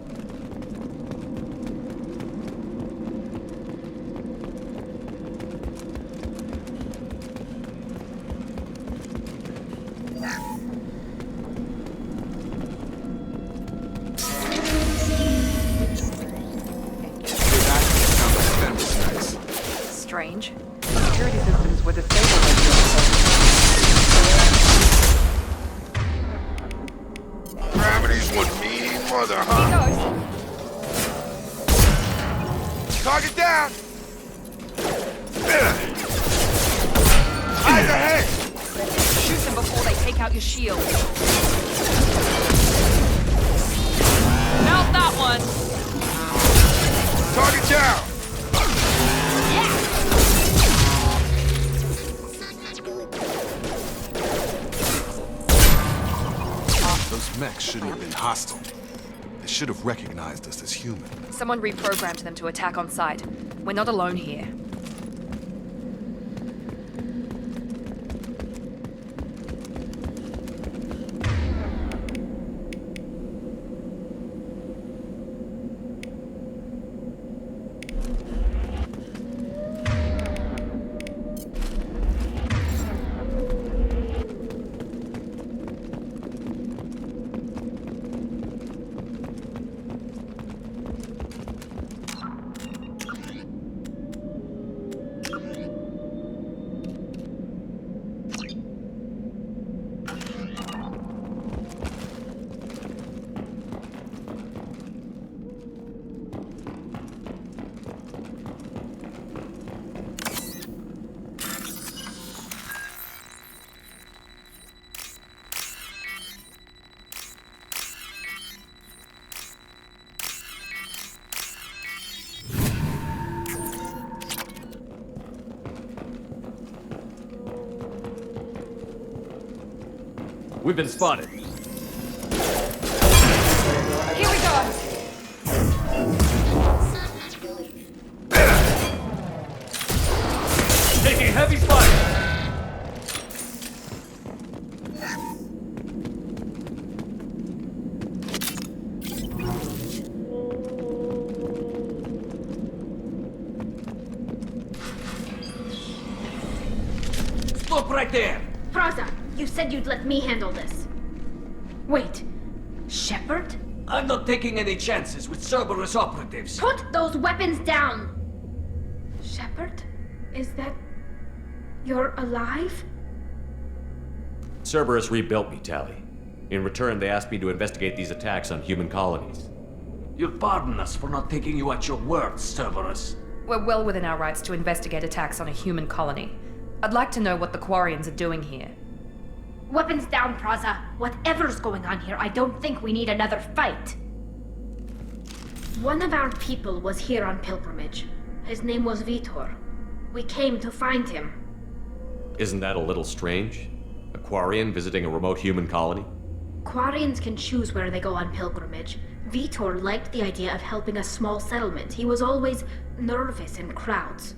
Strange. Security systems were disabled by the Gravity's one mean mother, huh? Target down! Eyes ahead! Shoot them before they take out your shield. Mount that one! attack shouldn't have been hostile. They should have recognized us as human. Someone reprogrammed them to attack on sight. We're not alone here. We've been spotted. Here we go! Taking heavy fire! Stop right there! Praza, you said you'd let me handle this. Wait, Shepard? I'm not taking any chances with Cerberus operatives. Put those weapons down! Shepard? Is that... you're alive? Cerberus rebuilt me, Tali. In return, they asked me to investigate these attacks on human colonies. You'll pardon us for not taking you at your word, Cerberus. We're well within our rights to investigate attacks on a human colony. I'd like to know what the Quarians are doing here. Weapons down, Praza. Whatever's going on here, I don't think we need another fight. One of our people was here on pilgrimage. His name was Vitor. We came to find him. Isn't that a little strange? A Quarian visiting a remote human colony? Quarians can choose where they go on pilgrimage. Vitor liked the idea of helping a small settlement. He was always nervous in crowds.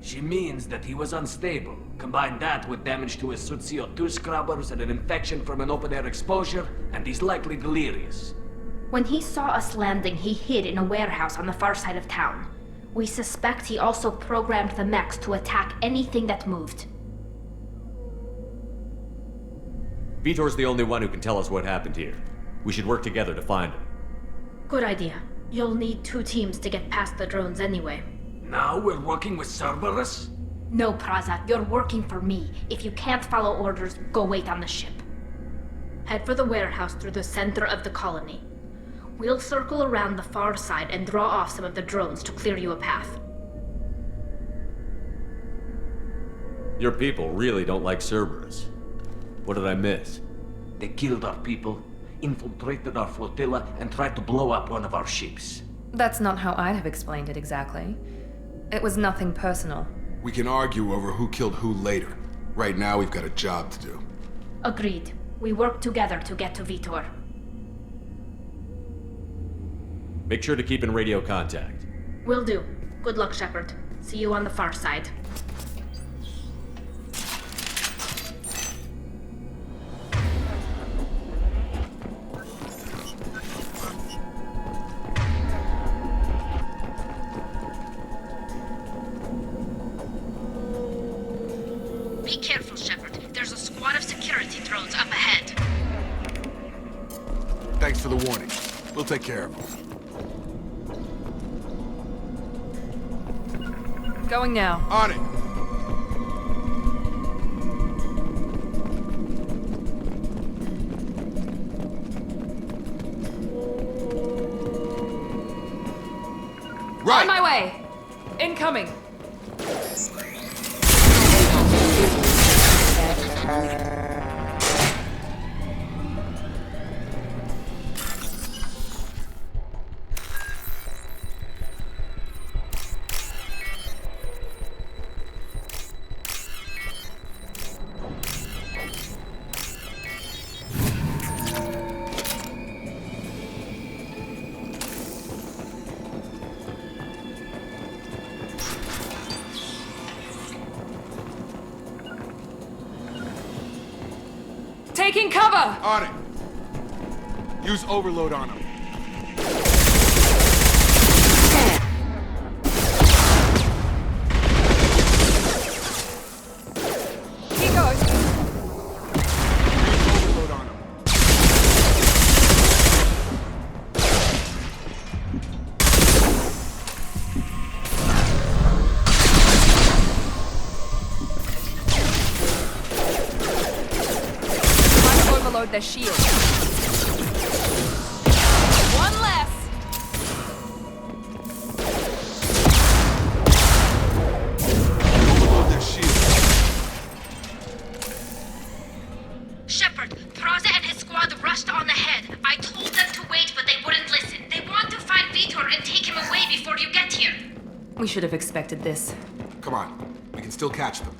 She means that he was unstable. Combine that with damage to his CO2 scrubbers and an infection from an open-air exposure, and he's likely delirious. When he saw us landing, he hid in a warehouse on the far side of town. We suspect he also programmed the mechs to attack anything that moved. Vitor's the only one who can tell us what happened here. We should work together to find him. Good idea. You'll need 2 teams to get past the drones anyway. Now we're working with Cerberus? No, Praza, you're working for me. If you can't follow orders, go wait on the ship. Head for the warehouse through the center of the colony. We'll circle around the far side and draw off some of the drones to clear you a path. Your people really don't like Cerberus. What did I miss? They killed our people, infiltrated our flotilla, and tried to blow up one of our ships. That's not how I'd have explained it exactly. It was nothing personal. We can argue over who killed who later. Right now, we've got a job to do. Agreed. We work together to get to Vitor. Make sure to keep in radio contact. Will do. Good luck, Shepard. See you on the far side. Be careful, Shepard. There's a squad of security drones up ahead. Thanks for the warning. We'll take care of them. Going now. On it. Right. On my way. Incoming. Taking cover! On it. Use overload on him. He goes. Overload on him. Time to overload their shield. One less. Overload their shield. Shepard, Praza and his squad rushed on ahead. I told them to wait, but they wouldn't listen. They want to find Vitor and take him away before you get here. We should have expected this. Come on. We can still catch them.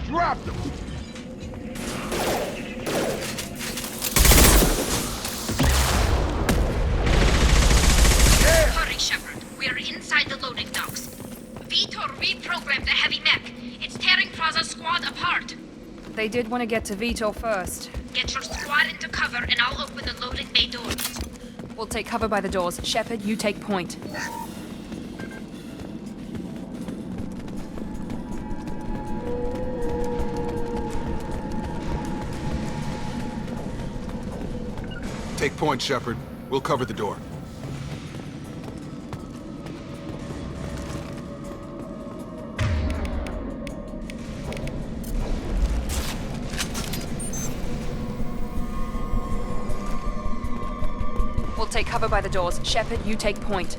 Drop them! Hurry, Shepard. We are inside the loading docks. Vitor reprogrammed the heavy mech. It's tearing Praza's squad apart. They did want to get to Vitor first. Get your squad into cover and I'll open the loading bay doors. We'll take cover by the doors. Shepard, you take point. Take point, Shepard. We'll cover the door. We'll take cover by the doors. Shepard, you take point.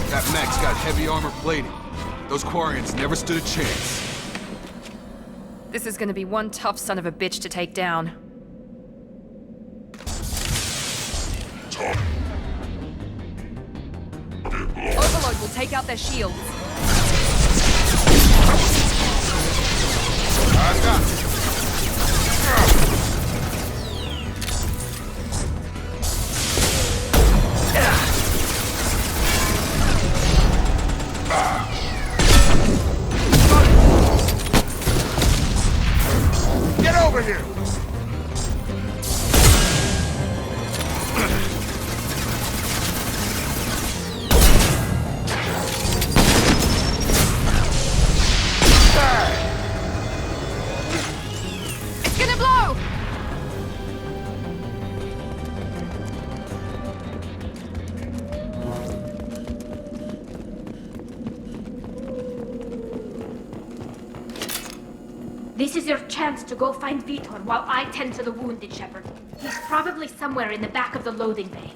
That mech's got heavy armor plating. Those Quarians never stood a chance. This is gonna be one tough son of a bitch to take down. Overload will take out their shields. I got you. Get over here! It's gonna blow! This is your chance to go find Vitor while I tend to the wounded, Shepard. He's probably somewhere in the back of the loading bay.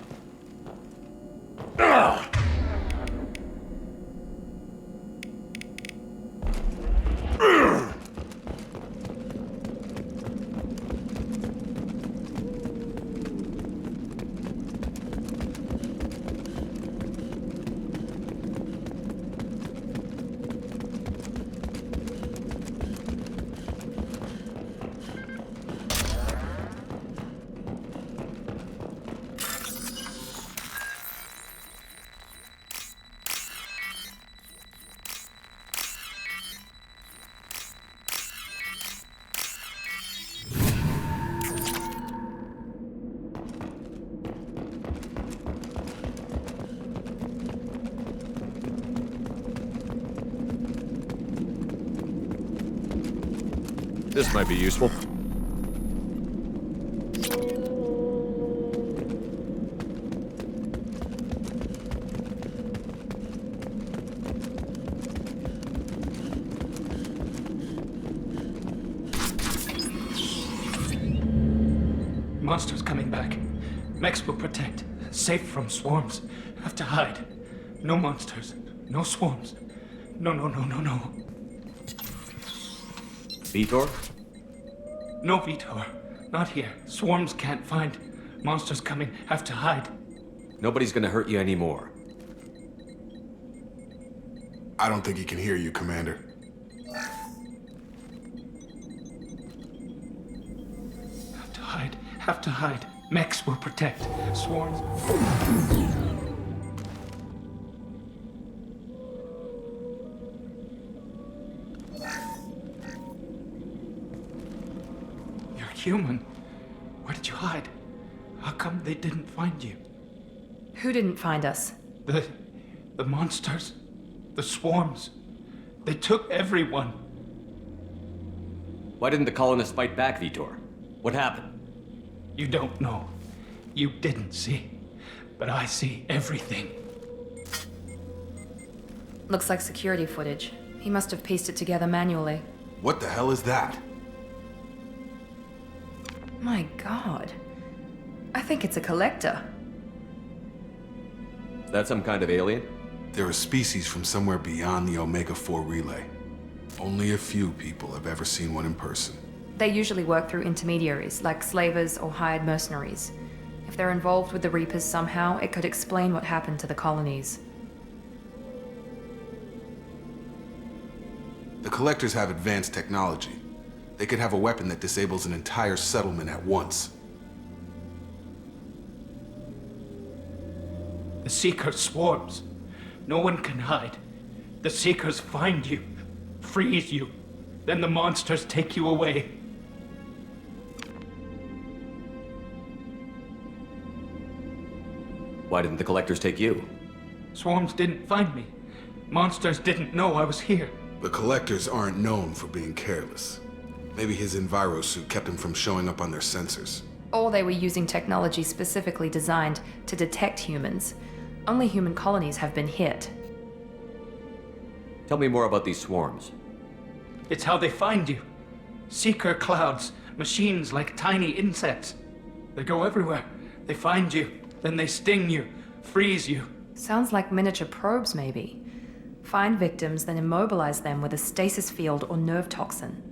This might be useful. Monsters coming back. Mechs will protect. Safe from swarms. Have to hide. No monsters. No swarms. No. Vitor? No, Vitor. Not here. Swarms can't find. Monsters coming. Have to hide. Nobody's gonna hurt you anymore. I don't think he can hear you, Commander. Have to hide. Mechs will protect. Swarms. You're human. Where did you hide? How come they didn't find you? Who didn't find us? The monsters. The swarms. They took everyone. Why didn't the colonists fight back, Vitor? What happened? You don't know. You didn't see. But I see everything. Looks like security footage. He must have pieced it together manually. What the hell is that? My god. I think it's a collector. Is that some kind of alien? They're a species from somewhere beyond the Omega-4 relay. Only a few people have ever seen one in person. They usually work through intermediaries, like slavers or hired mercenaries. If they're involved with the Reapers somehow, it could explain what happened to the colonies. The Collectors have advanced technology. They could have a weapon that disables an entire settlement at once. The Seeker swarms. No one can hide. The Seekers find you, freeze you, then the monsters take you away. Why didn't the Collectors take you? Swarms didn't find me. Monsters didn't know I was here. The Collectors aren't known for being careless. Maybe his envirosuit kept him from showing up on their sensors. Or they were using technology specifically designed to detect humans. Only human colonies have been hit. Tell me more about these swarms. It's how they find you. Seeker clouds, machines like tiny insects. They go everywhere. They find you, then they sting you, freeze you. Sounds like miniature probes, maybe. Find victims, then immobilize them with a stasis field or nerve toxin.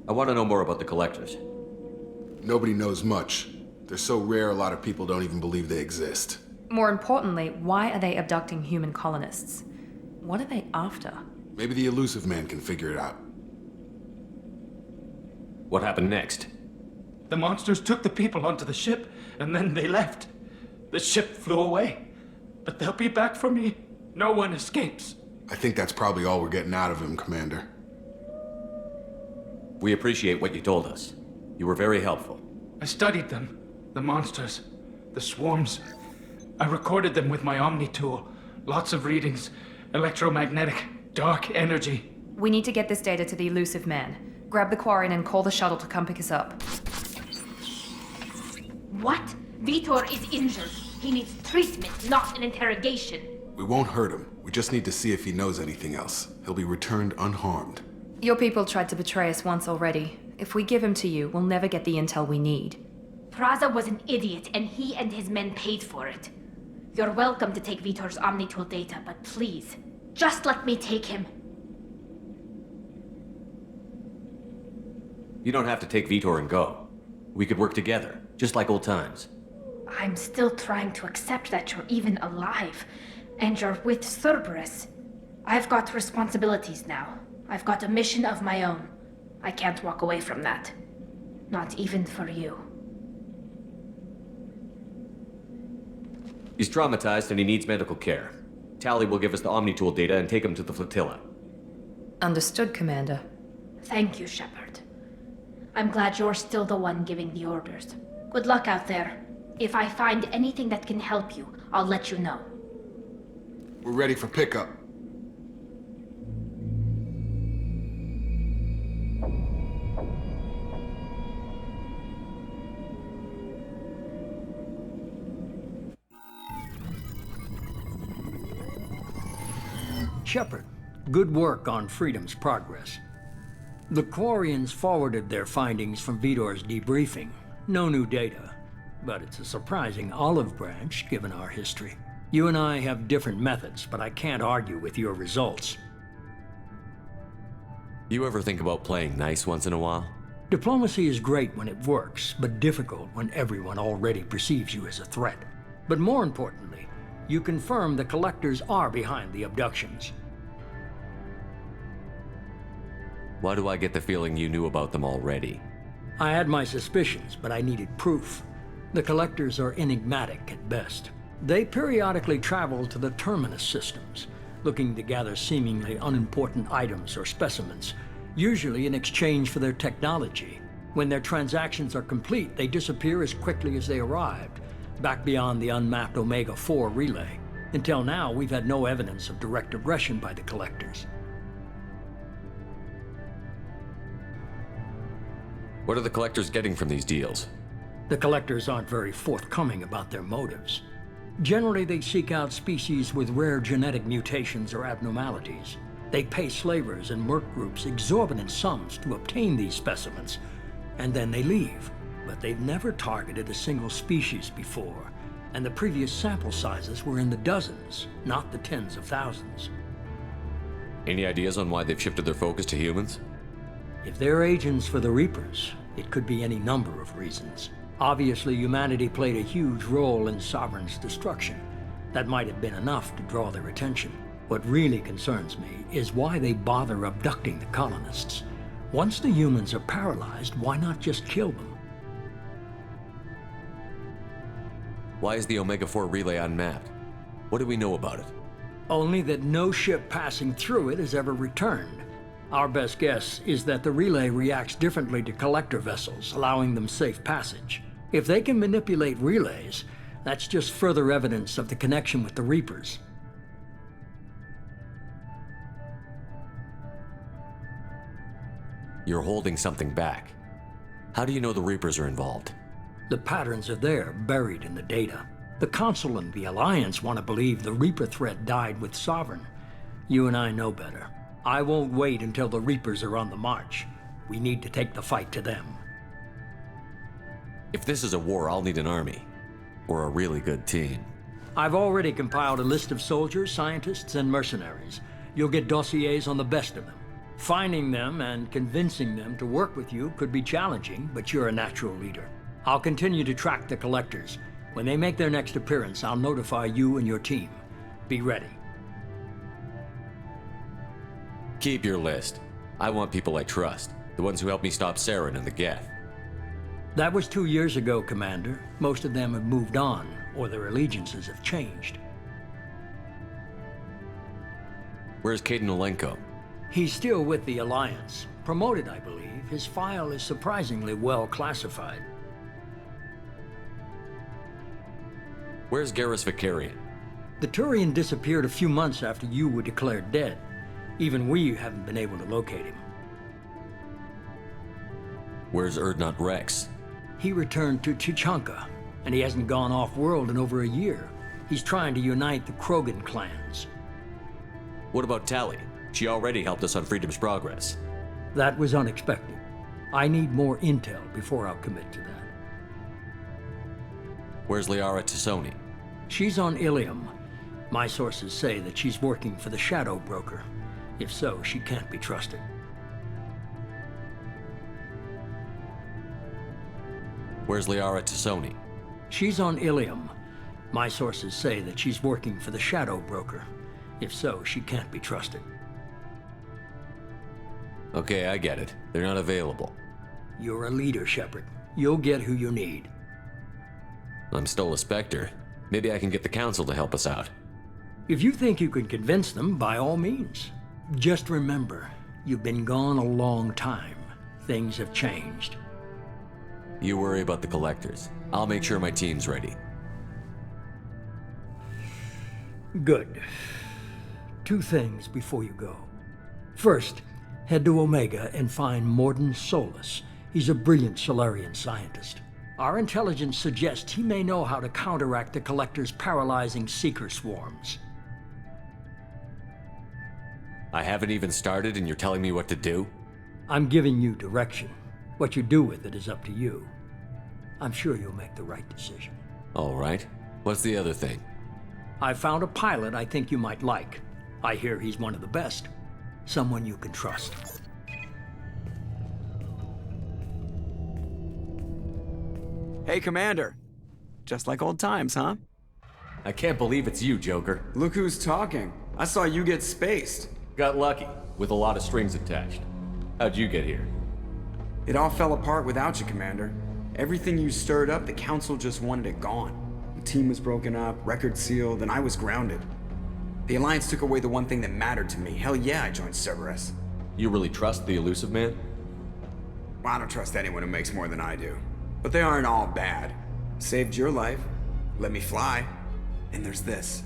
I want to know more about the Collectors. Nobody knows much. They're so rare a lot of people don't even believe they exist. More importantly, why are they abducting human colonists? What are they after? Maybe the Elusive Man can figure it out. What happened next? The monsters took the people onto the ship, and then they left. The ship flew away. But they'll be back for me. No one escapes. I think that's probably all we're getting out of him, Commander. We appreciate what you told us. You were very helpful. I studied them. The monsters. The swarms. I recorded them with my Omni tool. Lots of readings. Electromagnetic. Dark energy. We need to get this data to the Elusive Man. Grab the Quarian and call the shuttle to come pick us up. What? Vitor is injured. He needs treatment, not an interrogation. We won't hurt him. We just need to see if he knows anything else. He'll be returned unharmed. Your people tried to betray us once already. If we give him to you, we'll never get the intel we need. Praza was an idiot, and he and his men paid for it. You're welcome to take Vitor's Omnitool data, but please, just let me take him. You don't have to take Vitor and go. We could work together, just like old times. I'm still trying to accept that you're even alive, and you're with Cerberus. I've got responsibilities now. I've got a mission of my own. I can't walk away from that. Not even for you. He's traumatized and he needs medical care. Tali will give us the Omnitool data and take him to the flotilla. Understood, Commander. Thank you, Shepard. I'm glad you're still the one giving the orders. Good luck out there. If I find anything that can help you, I'll let you know. We're ready for pickup. Shepard, good work on Freedom's progress. The Quarians forwarded their findings from Vidor's debriefing. No new data, but it's a surprising olive branch given our history. You and I have different methods, but I can't argue with your results. You ever think about playing nice once in a while? Diplomacy is great when it works, but difficult when everyone already perceives you as a threat. But more importantly, you confirm the Collectors are behind the abductions. Why do I get the feeling you knew about them already? I had my suspicions, but I needed proof. The Collectors are enigmatic at best. They periodically travel to the Terminus systems, looking to gather seemingly unimportant items or specimens, usually in exchange for their technology. When their transactions are complete, they disappear as quickly as they arrived, back beyond the unmapped Omega-4 relay. Until now, we've had no evidence of direct aggression by the Collectors. What are the Collectors getting from these deals? The Collectors aren't very forthcoming about their motives. Generally, they seek out species with rare genetic mutations or abnormalities. They pay slavers and merc groups exorbitant sums to obtain these specimens, and then they leave. But they've never targeted a single species before, and the previous sample sizes were in the dozens, not the tens of thousands. Any ideas on why they've shifted their focus to humans? If they're agents for the Reapers, it could be any number of reasons. Obviously, humanity played a huge role in Sovereign's destruction. That might have been enough to draw their attention. What really concerns me is why they bother abducting the colonists. Once the humans are paralyzed, why not just kill them? Why is the Omega-4 relay unmapped? What do we know about it? Only that no ship passing through it has ever returned. Our best guess is that the relay reacts differently to collector vessels, allowing them safe passage. If they can manipulate relays, that's just further evidence of the connection with the Reapers. You're holding something back. How do you know the Reapers are involved? The patterns are there, buried in the data. The Council and the Alliance want to believe the Reaper threat died with Sovereign. You and I know better. I won't wait until the Reapers are on the march. We need to take the fight to them. If this is a war, I'll need an army. Or a really good team. I've already compiled a list of soldiers, scientists, and mercenaries. You'll get dossiers on the best of them. Finding them and convincing them to work with you could be challenging, but you're a natural leader. I'll continue to track the Collectors. When they make their next appearance, I'll notify you and your team. Be ready. Keep your list. I want people I trust. The ones who helped me stop Saren and the Geth. That was 2 years ago, Commander. Most of them have moved on, or their allegiances have changed. Where's Kaidan Olenko? He's still with the Alliance. Promoted, I believe. His file is surprisingly well classified. Where's Garrus Vakarian? The Turian disappeared a few months after you were declared dead. Even we haven't been able to locate him. Where's Urdnot Rex? He returned to Tuchanka, and he hasn't gone off-world in over a year. He's trying to unite the Krogan clans. What about Tali? She already helped us on Freedom's progress. That was unexpected. I need more intel before I'll commit to that. Where's Liara T'Soni? She's on Ilium. My sources say that she's working for the Shadow Broker. If so, she can't be trusted. Where's Liara T'Soni? She's on Ilium. My sources say that she's working for the Shadow Broker. If so, she can't be trusted. Okay, I get it. They're not available. You're a leader, Shepard. You'll get who you need. I'm still a Spectre. Maybe I can get the Council to help us out. If you think you can convince them, by all means. Just remember, you've been gone a long time. Things have changed. You worry about the Collectors. I'll make sure my team's ready. Good. 2 things before you go. First, head to Omega and find Mordin Solus. He's a brilliant Solarian scientist. Our intelligence suggests he may know how to counteract the Collector's paralyzing Seeker swarms. I haven't even started and you're telling me what to do? I'm giving you direction. What you do with it is up to you. I'm sure you'll make the right decision. All right. What's the other thing? I found a pilot I think you might like. I hear he's one of the best. Someone you can trust. Hey, Commander. Just like old times, huh? I can't believe it's you, Joker. Look who's talking. I saw you get spaced. Got lucky, with a lot of strings attached. How'd you get here? It all fell apart without you, Commander. Everything you stirred up, the Council just wanted it gone. The team was broken up, record sealed, and I was grounded. The Alliance took away the one thing that mattered to me. Hell yeah, I joined Cerberus. You really trust the Illusive Man? Well, I don't trust anyone who makes more than I do. But they aren't all bad. Saved your life, let me fly, and there's this.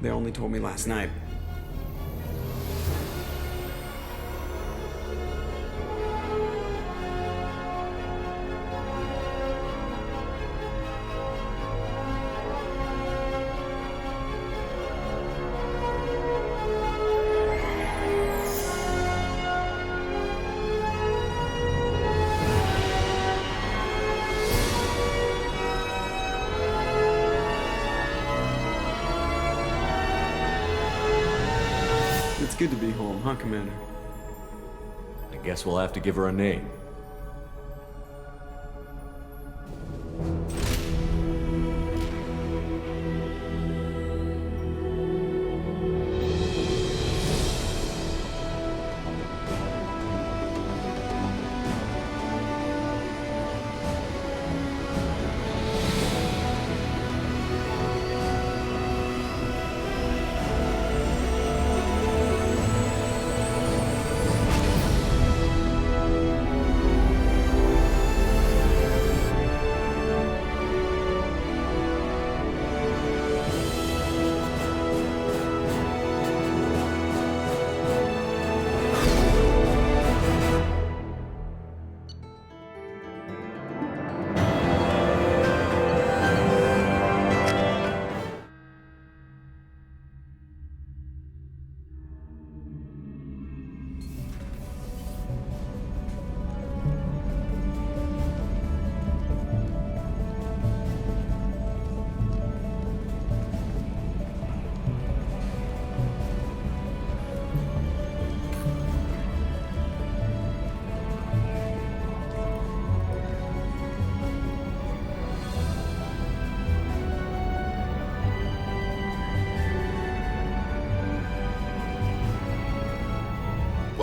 They only told me last night. It's good to be home, huh, Commander? I guess we'll have to give her a name.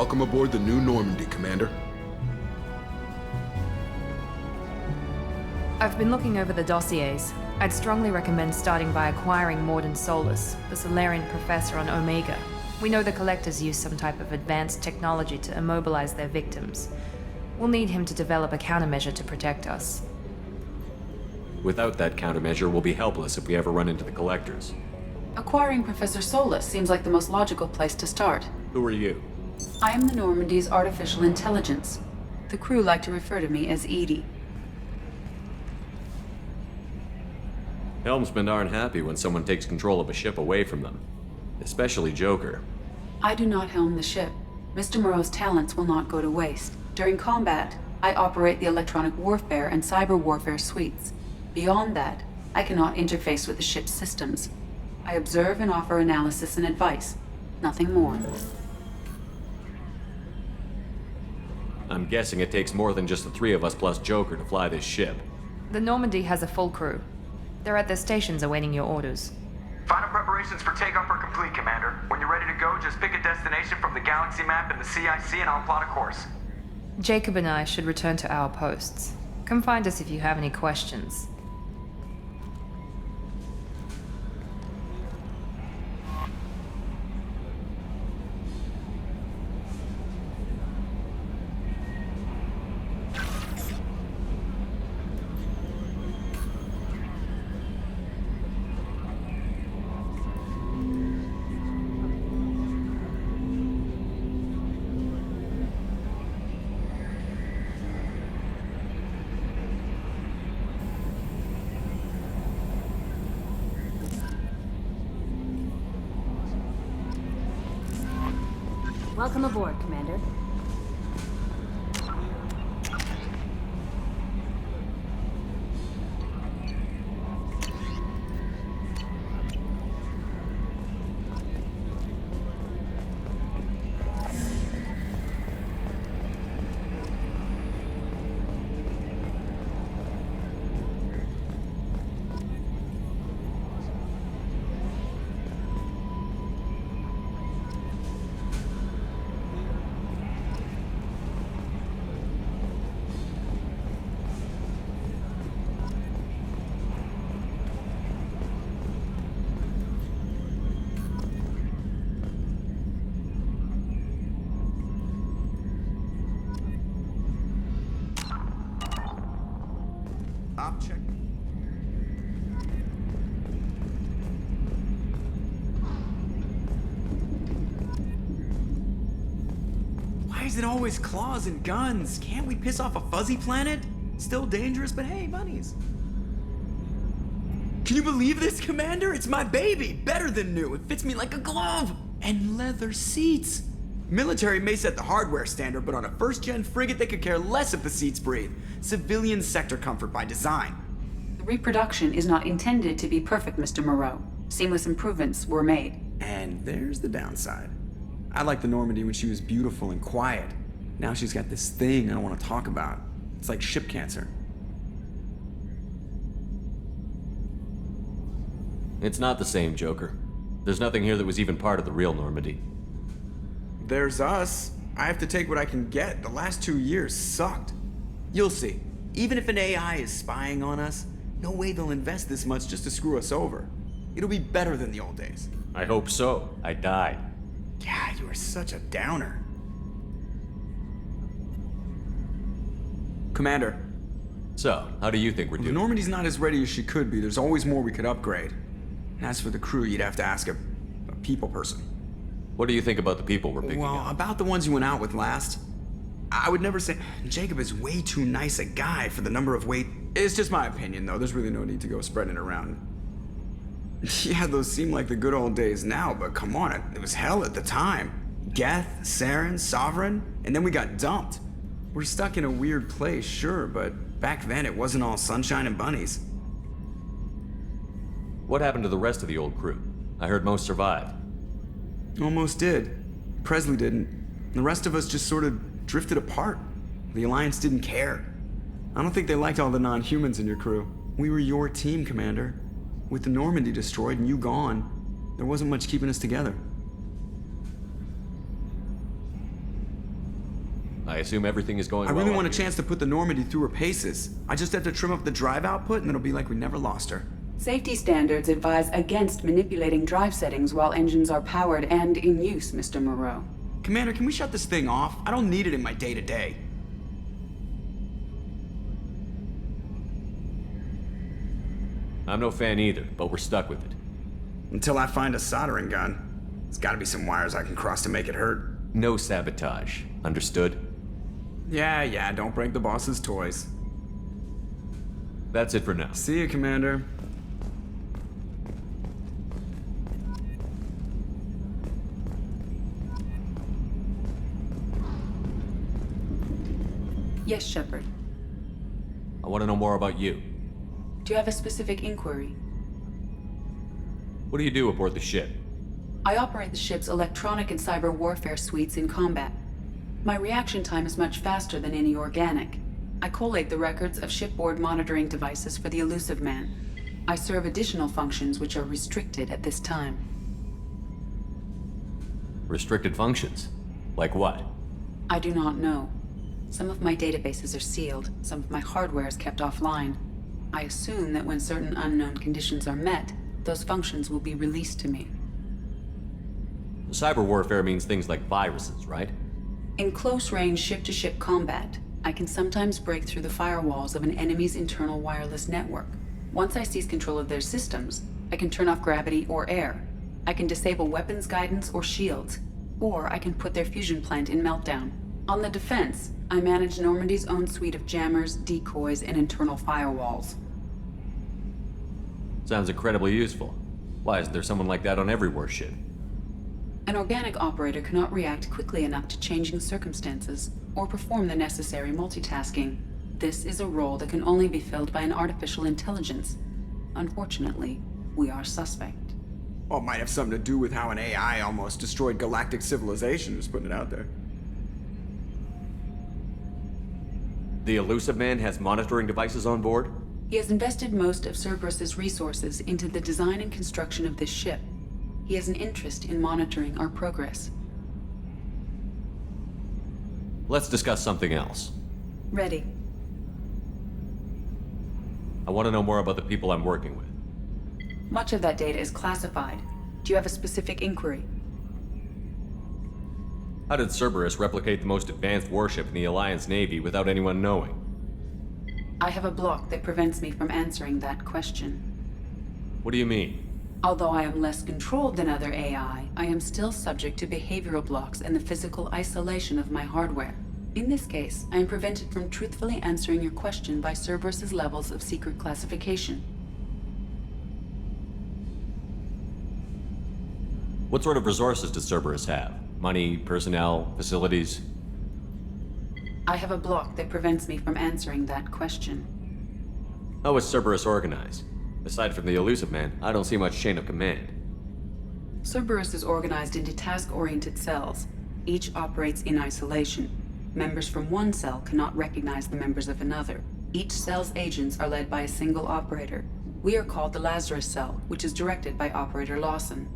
Welcome aboard the New Normandy, Commander. I've been looking over the dossiers. I'd strongly recommend starting by acquiring Morden Solus, the Solarian professor on Omega. We know the Collectors use some type of advanced technology to immobilize their victims. We'll need him to develop a countermeasure to protect us. Without that countermeasure, we'll be helpless if we ever run into the Collectors. Acquiring Professor Solus seems like the most logical place to start. Who are you? I am the Normandy's artificial intelligence. The crew like to refer to me as Edie. Helmsmen aren't happy when someone takes control of a ship away from them. Especially Joker. I do not helm the ship. Mr. Moreau's talents will not go to waste. During combat, I operate the electronic warfare and cyber warfare suites. Beyond that, I cannot interface with the ship's systems. I observe and offer analysis and advice. Nothing more. I'm guessing it takes more than just the three of us plus Joker to fly this ship. The Normandy has a full crew. They're at their stations awaiting your orders. Final preparations for takeoff are complete, Commander. When you're ready to go, just pick a destination from the galaxy map in the CIC and I'll plot a course. Jacob and I should return to our posts. Come find us if you have any questions. Welcome aboard, Commander. Check. Why is it always claws and guns? Can't we piss off a fuzzy planet? Still dangerous, but hey, bunnies. Can you believe this, Commander? It's my baby! Better than new. It fits me like a glove! And leather seats. Military may set the hardware standard, but on a first-gen frigate, they could care less if the seats breathe. Civilian sector comfort by design. The reproduction is not intended to be perfect, Mr. Moreau. Seamless improvements were made. And there's the downside. I liked the Normandy when she was beautiful and quiet. Now she's got this thing I don't want to talk about. It's like ship cancer. It's not the same, Joker. There's nothing here that was even part of the real Normandy. There's us. I have to take what I can get. The last 2 years sucked. You'll see. Even if an AI is spying on us, no way they'll invest this much just to screw us over. It'll be better than the old days. I hope so. I died. Yeah, you are such a downer. Commander. So, how do you think we're doing? Normandy's not as ready as she could be. There's always more we could upgrade. And as for the crew, you'd have to ask a people person. What do you think about the people we're picking up? Well, about the ones you went out with last. I would never say... Jacob is way too nice a guy for the number of weight... It's just my opinion, though. There's really no need to go spreading it around. Yeah, those seem like the good old days now, but come on, it was hell at the time. Geth, Saren, Sovereign, and then we got dumped. We're stuck in a weird place, sure, but back then it wasn't all sunshine and bunnies. What happened to the rest of the old crew? I heard most survived. Almost did. Presley didn't. The rest of us just sort of drifted apart. The Alliance didn't care. I don't think they liked all the non-humans in your crew. We were your team, Commander. With the Normandy destroyed and you gone, there wasn't much keeping us together. I assume everything is going well. I really want a chance to put the Normandy through her paces. I just have to trim up the drive output and it'll be like we never lost her. Safety standards advise against manipulating drive settings while engines are powered and in use, Mr. Moreau. Commander, can we shut this thing off? I don't need it in my day-to-day. I'm no fan either, but we're stuck with it. Until I find a soldering gun. There's gotta be some wires I can cross to make it hurt. No sabotage. Understood? Yeah, don't break the boss's toys. That's it for now. See you, Commander. Yes, Shepard. I want to know more about you. Do you have a specific inquiry? What do you do aboard the ship? I operate the ship's electronic and cyber warfare suites in combat. My reaction time is much faster than any organic. I collate the records of shipboard monitoring devices for the Illusive Man. I serve additional functions which are restricted at this time. Restricted functions? Like what? I do not know. Some of my databases are sealed, some of my hardware is kept offline. I assume that when certain unknown conditions are met, those functions will be released to me. Cyber warfare means things like viruses, right? In close-range ship-to-ship combat, I can sometimes break through the firewalls of an enemy's internal wireless network. Once I seize control of their systems, I can turn off gravity or air. I can disable weapons guidance or shields, or I can put their fusion plant in meltdown. On the defense, I manage Normandy's own suite of jammers, decoys, and internal firewalls. Sounds incredibly useful. Why isn't there someone like that on every warship? An organic operator cannot react quickly enough to changing circumstances or perform the necessary multitasking. This is a role that can only be filled by an artificial intelligence. Unfortunately, we are suspect. Well, it might have something to do with how an AI almost destroyed galactic civilization, just putting it out there. The Illusive Man has monitoring devices on board? He has invested most of Cerberus's resources into the design and construction of this ship. He has an interest in monitoring our progress. Let's discuss something else. Ready. I want to know more about the people I'm working with. Much of that data is classified. Do you have a specific inquiry? How did Cerberus replicate the most advanced warship in the Alliance Navy without anyone knowing? I have a block that prevents me from answering that question. What do you mean? Although I am less controlled than other AI, I am still subject to behavioral blocks and the physical isolation of my hardware. In this case, I am prevented from truthfully answering your question by Cerberus's levels of secret classification. What sort of resources does Cerberus have? Money, personnel, facilities? I have a block that prevents me from answering that question. How is Cerberus organized? Aside from the Illusive Man, I don't see much chain of command. Cerberus is organized into task-oriented cells. Each operates in isolation. Members from one cell cannot recognize the members of another. Each cell's agents are led by a single operator. We are called the Lazarus Cell, which is directed by Operator Lawson.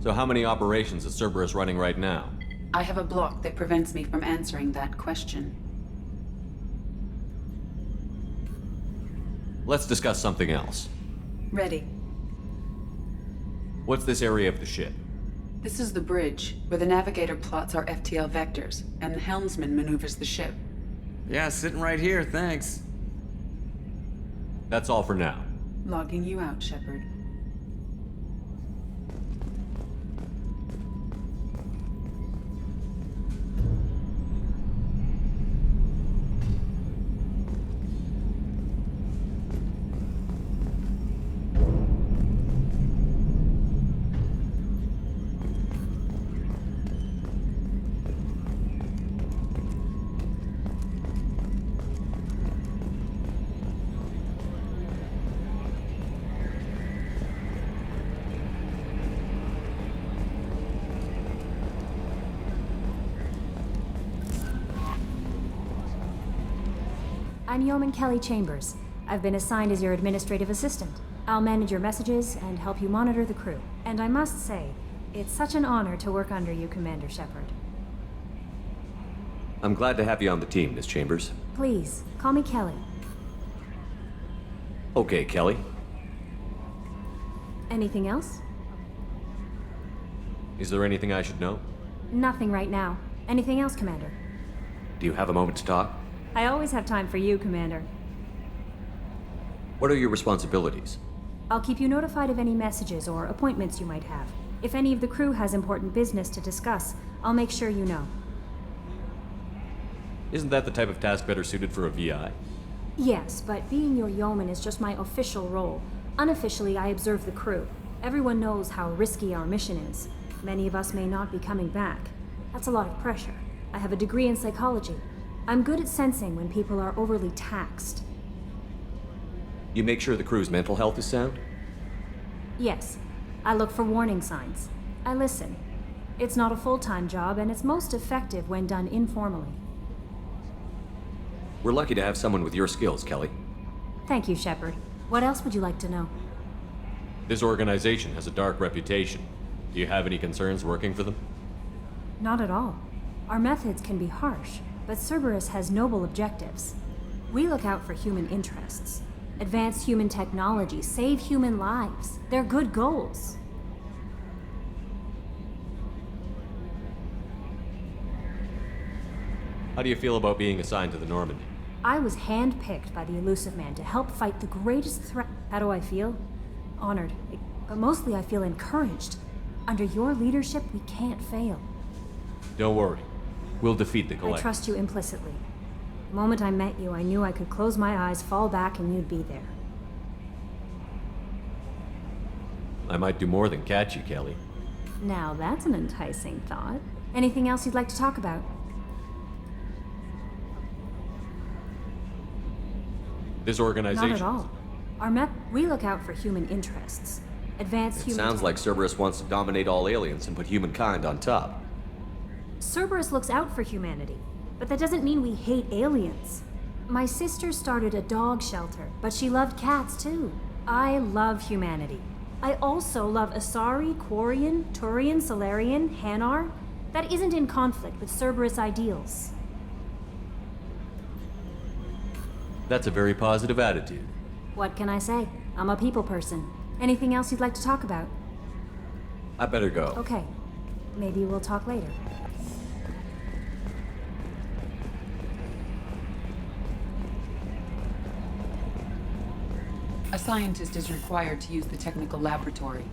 So how many operations is Cerberus running right now? I have a block that prevents me from answering that question. Let's discuss something else. Ready. What's this area of the ship? This is the bridge, where the navigator plots our FTL vectors, and the helmsman maneuvers the ship. Yeah, sitting right here, thanks. That's all for now. Logging you out, Shepard. I'm Yeoman Kelly Chambers. I've been assigned as your administrative assistant. I'll manage your messages and help you monitor the crew. And I must say, it's such an honor to work under you, Commander Shepard. I'm glad to have you on the team, Miss Chambers. Please, call me Kelly. Okay, Kelly. Anything else? Is there anything I should know? Nothing right now. Anything else, Commander? Do you have a moment to talk? I always have time for you, Commander. What are your responsibilities? I'll keep you notified of any messages or appointments you might have. If any of the crew has important business to discuss, I'll make sure you know. Isn't that the type of task better suited for a VI? Yes, but being your yeoman is just my official role. Unofficially, I observe the crew. Everyone knows how risky our mission is. Many of us may not be coming back. That's a lot of pressure. I have a degree in psychology. I'm good at sensing when people are overly taxed. You make sure the crew's mental health is sound? Yes. I look for warning signs. I listen. It's not a full-time job, and it's most effective when done informally. We're lucky to have someone with your skills, Kelly. Thank you, Shepard. What else would you like to know? This organization has a dark reputation. Do you have any concerns working for them? Not at all. Our methods can be harsh, but Cerberus has noble objectives. We look out for human interests. Advance human technology, save human lives. They're good goals. How do you feel about being assigned to the Normandy? I was handpicked by the Illusive Man to help fight the greatest threat. How do I feel? Honored, but mostly I feel encouraged. Under your leadership, we can't fail. Don't worry. We'll defeat the Collective. I trust you implicitly. The moment I met you, I knew I could close my eyes, fall back, and you'd be there. I might do more than catch you, Kelly. Now that's an enticing thought. Anything else you'd like to talk about? This organization... Not at all. We look out for human interests. Advanced human... Sounds like Cerberus wants to dominate all aliens and put humankind on top. Cerberus looks out for humanity, but that doesn't mean we hate aliens. My sister started a dog shelter, but she loved cats too. I love humanity. I also love Asari, Quarian, Turian, Solarian, Hanar. That isn't in conflict with Cerberus ideals. That's a very positive attitude. What can I say? I'm a people person. Anything else you'd like to talk about? I better go. Okay. Maybe we'll talk later. A scientist is required to use the technical laboratory.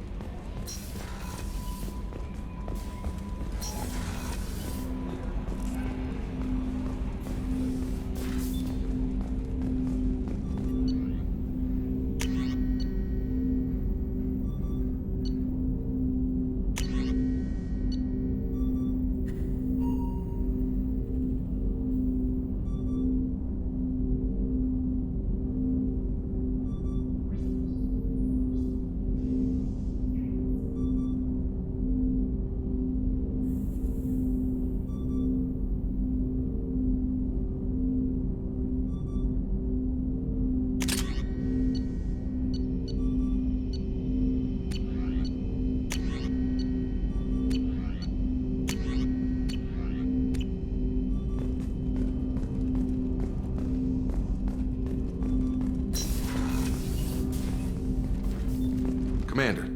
Commander,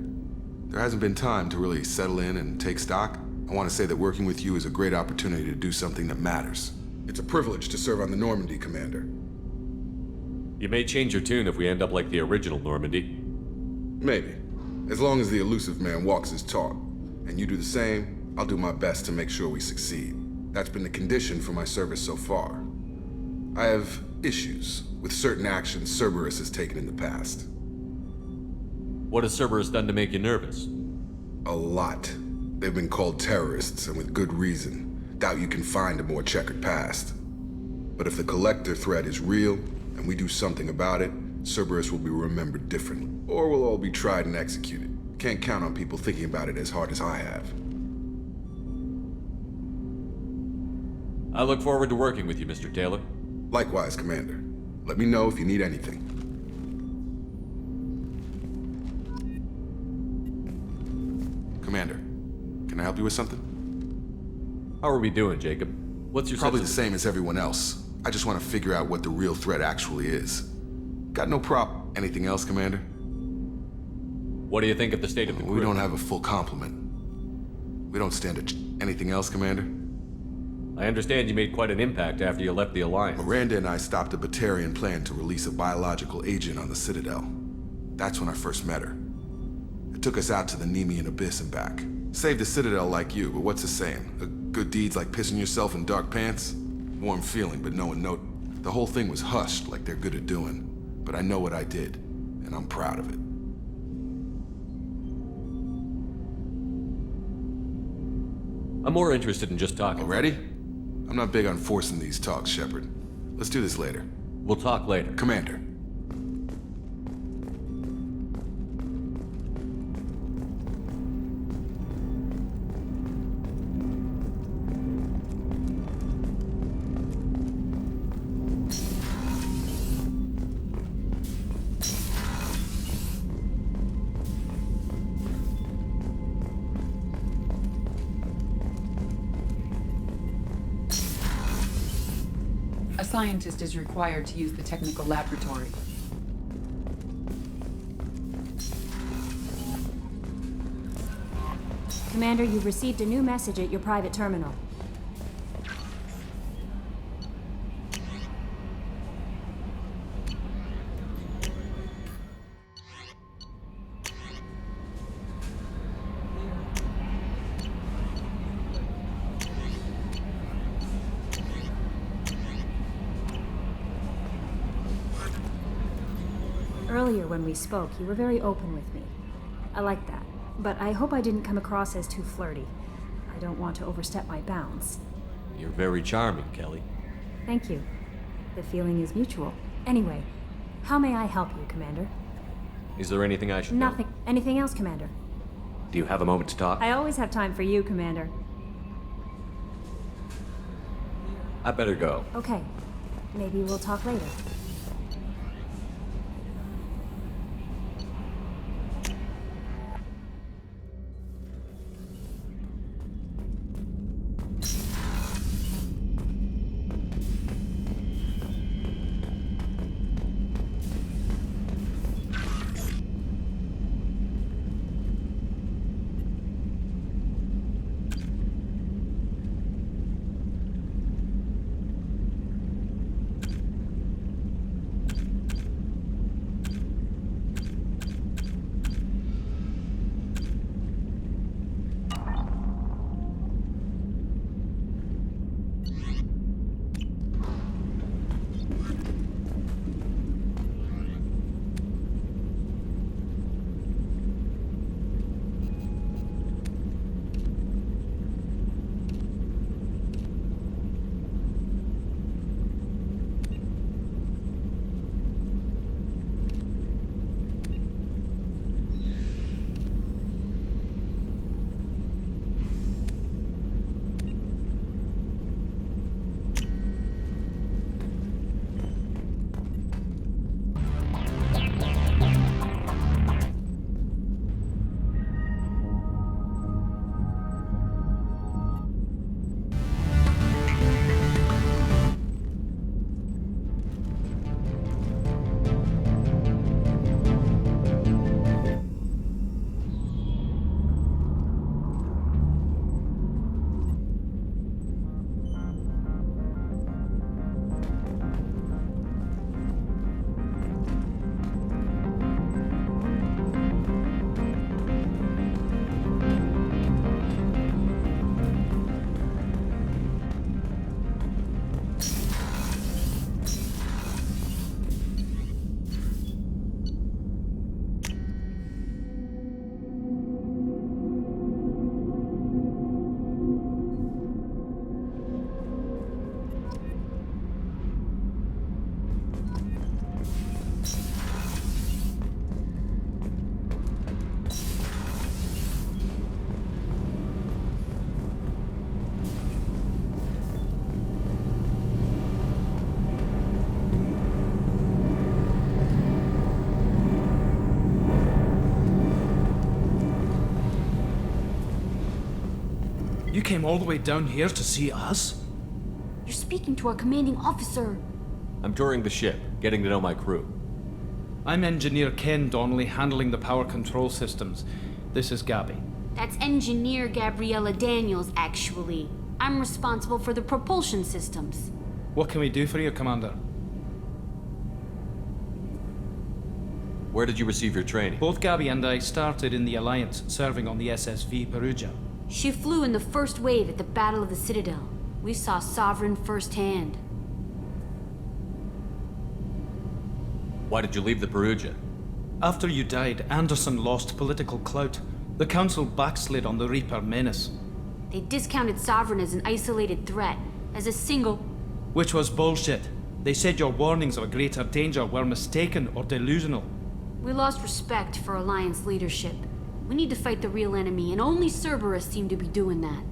there hasn't been time to really settle in and take stock. I want to say that working with you is a great opportunity to do something that matters. It's a privilege to serve on the Normandy, Commander. You may change your tune if we end up like the original Normandy. Maybe. As long as the elusive man walks his talk, and you do the same, I'll do my best to make sure we succeed. That's been the condition for my service so far. I have issues with certain actions Cerberus has taken in the past. What has Cerberus done to make you nervous? A lot. They've been called terrorists, and with good reason. Doubt you can find a more checkered past. But if the Collector threat is real, and we do something about it, Cerberus will be remembered differently. Or we'll all be tried and executed. Can't count on people thinking about it as hard as I have. I look forward to working with you, Mr. Taylor. Likewise, Commander. Let me know if you need anything. Commander, can I help you with something? How are we doing, Jacob? What's your Probably the same as everyone else. I just want to figure out what the real threat actually is. Got no prop. Anything else, Commander? What do you think of the state of the crew? We don't have a full complement. We don't stand a Anything else, Commander? I understand you made quite an impact after you left the Alliance. Miranda and I stopped a Batarian plan to release a biological agent on the Citadel. That's when I first met her. It took us out to the Nemean Abyss and back. Saved the Citadel like you, but what's the saying? A good deed's like pissing yourself in dark pants? Warm feeling, but no one noticed. The whole thing was hushed like they're good at doing. But I know what I did, and I'm proud of it. I'm more interested in just talking. Already? I'm not big on forcing these talks, Shepard. Let's do this later. We'll talk later. Commander. A scientist is required to use the technical laboratory. Commander, you've received a new message at your private terminal. Earlier when we spoke, you were very open with me. I like that. But I hope I didn't come across as too flirty. I don't want to overstep my bounds. You're very charming, Kelly. Thank you. The feeling is mutual. Anyway, how may I help you, Commander? Is there anything I should know? Nothing. Anything else, Commander? Do you have a moment to talk? I always have time for you, Commander. I better go. Okay. Maybe we'll talk later. You came all the way down here to see us? You're speaking to our commanding officer. I'm touring the ship, getting to know my crew. I'm Engineer Ken Donnelly, handling the power control systems. This is Gabby. That's Engineer Gabriella Daniels, actually. I'm responsible for the propulsion systems. What can we do for you, Commander? Where did you receive your training? Both Gabby and I started in the Alliance, serving on the SSV Perugia. She flew in the first wave at the Battle of the Citadel. We saw Sovereign firsthand. Why did you leave the Perugia? After you died, Anderson lost political clout. The Council backslid on the Reaper menace. They discounted Sovereign as an isolated threat, as a single... Which was bullshit. They said your warnings of a greater danger were mistaken or delusional. We lost respect for Alliance leadership. We need to fight the real enemy, and only Cerberus seemed to be doing that.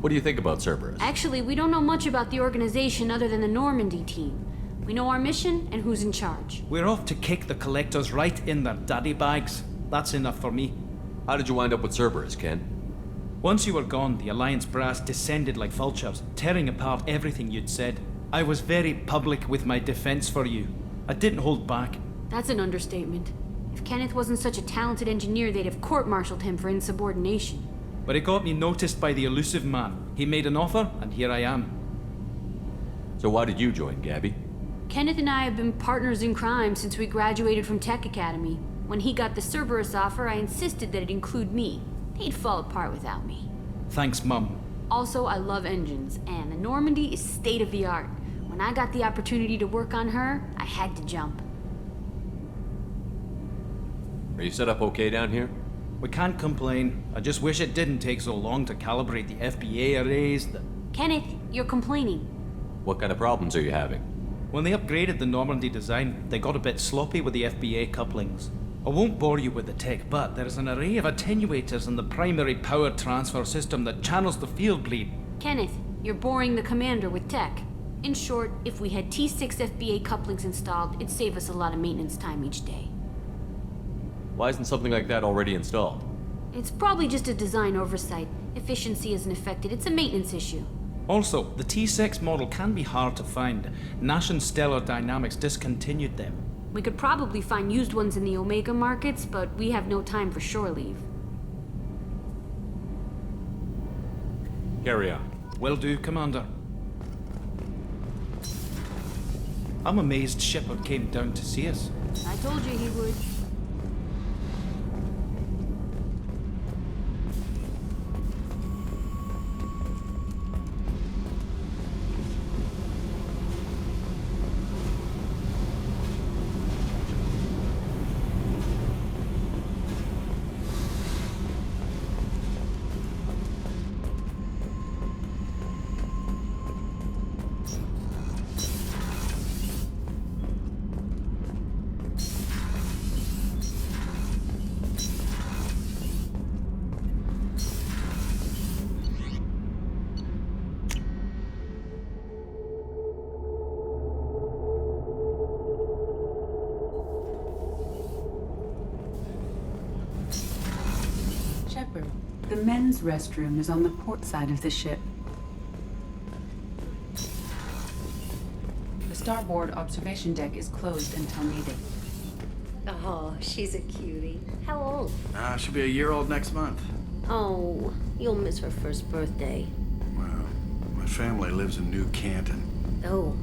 What do you think about Cerberus? Actually, we don't know much about the organization other than the Normandy team. We know our mission and who's in charge. We're off to kick the Collectors right in their daddy bags. That's enough for me. How did you wind up with Cerberus, Ken? Once you were gone, the Alliance brass descended like vultures, tearing apart everything you'd said. I was very public with my defense for you. I didn't hold back. That's an understatement. If Kenneth wasn't such a talented engineer, they'd have court-martialed him for insubordination. But it got me noticed by the elusive man. He made an offer, and here I am. So why did you join, Gabby? Kenneth and I have been partners in crime since we graduated from Tech Academy. When he got the Cerberus offer, I insisted that it include me. He'd fall apart without me. Thanks, Mum. Also, I love engines, and the Normandy is state-of-the-art. When I got the opportunity to work on her, I had to jump. Are you set up okay down here? We can't complain. I just wish it didn't take so long to calibrate the FBA arrays. Kenneth, you're complaining. What kind of problems are you having? When they upgraded the Normandy design, they got a bit sloppy with the FBA couplings. I won't bore you with the tech, but there's an array of attenuators in the primary power transfer system that channels the field bleed. Kenneth, you're boring the commander with tech. In short, if we had T6 FBA couplings installed, it'd save us a lot of maintenance time each day. Why isn't something like that already installed? It's probably just a design oversight. Efficiency isn't affected, it's a maintenance issue. Also, the T6 model can be hard to find. Nash and Stellar Dynamics discontinued them. We could probably find used ones in the Omega markets, but we have no time for shore leave. Carry on. Will do, Commander. I'm amazed Shepard came down to see us. I told you he would. The men's restroom is on the port side of the ship. The starboard observation deck is closed until needed. Oh, she's a cutie. How old? She'll be a year old next month. Oh, you'll miss her first birthday. Well, my family lives in New Canton. Oh,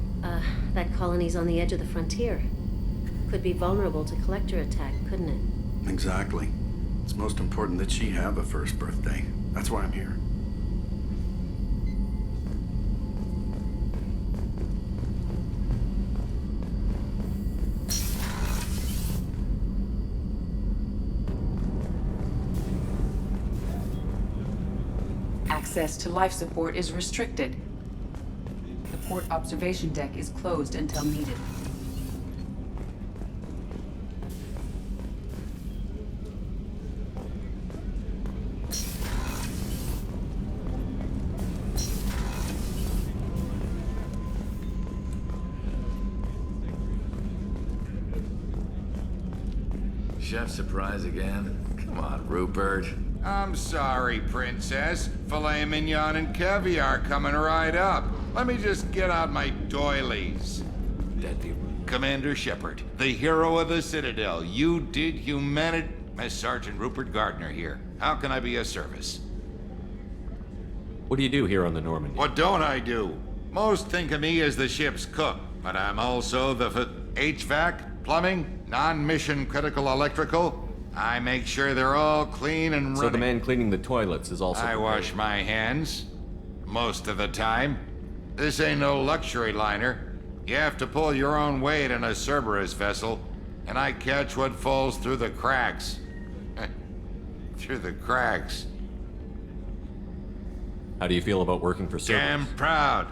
that colony's on the edge of the frontier. Could be vulnerable to collector attack, couldn't it? Exactly. It's most important that she have a first birthday. That's why I'm here. Access to life support is restricted. The port observation deck is closed until needed. Chef surprise again? Come on, Rupert. I'm sorry, Princess. Filet mignon and caviar coming right up. Let me just get out my doilies. Commander Shepard, the hero of the Citadel. You did humanity. Miss Sergeant Rupert Gardner here. How can I be of service? What do you do here on the Normandy? What don't I do? Most think of me as the ship's cook, but I'm also the HVAC, plumbing, non-mission critical electrical. I make sure they're all clean and running. So the man cleaning the toilets is also I wash my hands. Most of the time. This ain't no luxury liner. You have to pull your own weight in a Cerberus vessel, and I catch what falls through the cracks. Through the cracks. How do you feel about working for Cerberus? Damn proud.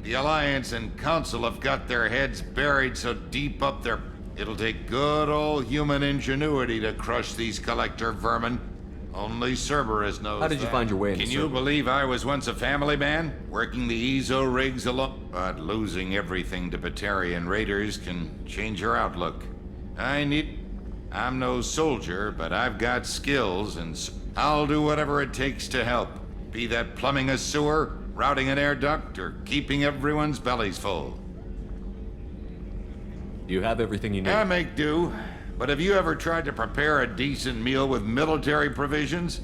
The Alliance and Council have got their heads buried so deep up their... It'll take good old human ingenuity to crush these collector vermin. Only Cerberus knows. How did you find your way into Can you believe I was once a family man, working the Ezo rigs alone? But losing everything to Batarian raiders can change your outlook. I'm no soldier, but I've got skills, and I'll do whatever it takes to help. Be that plumbing a sewer, routing an air duct, or keeping everyone's bellies full. You have everything you need. I make do. But have you ever tried to prepare a decent meal with military provisions?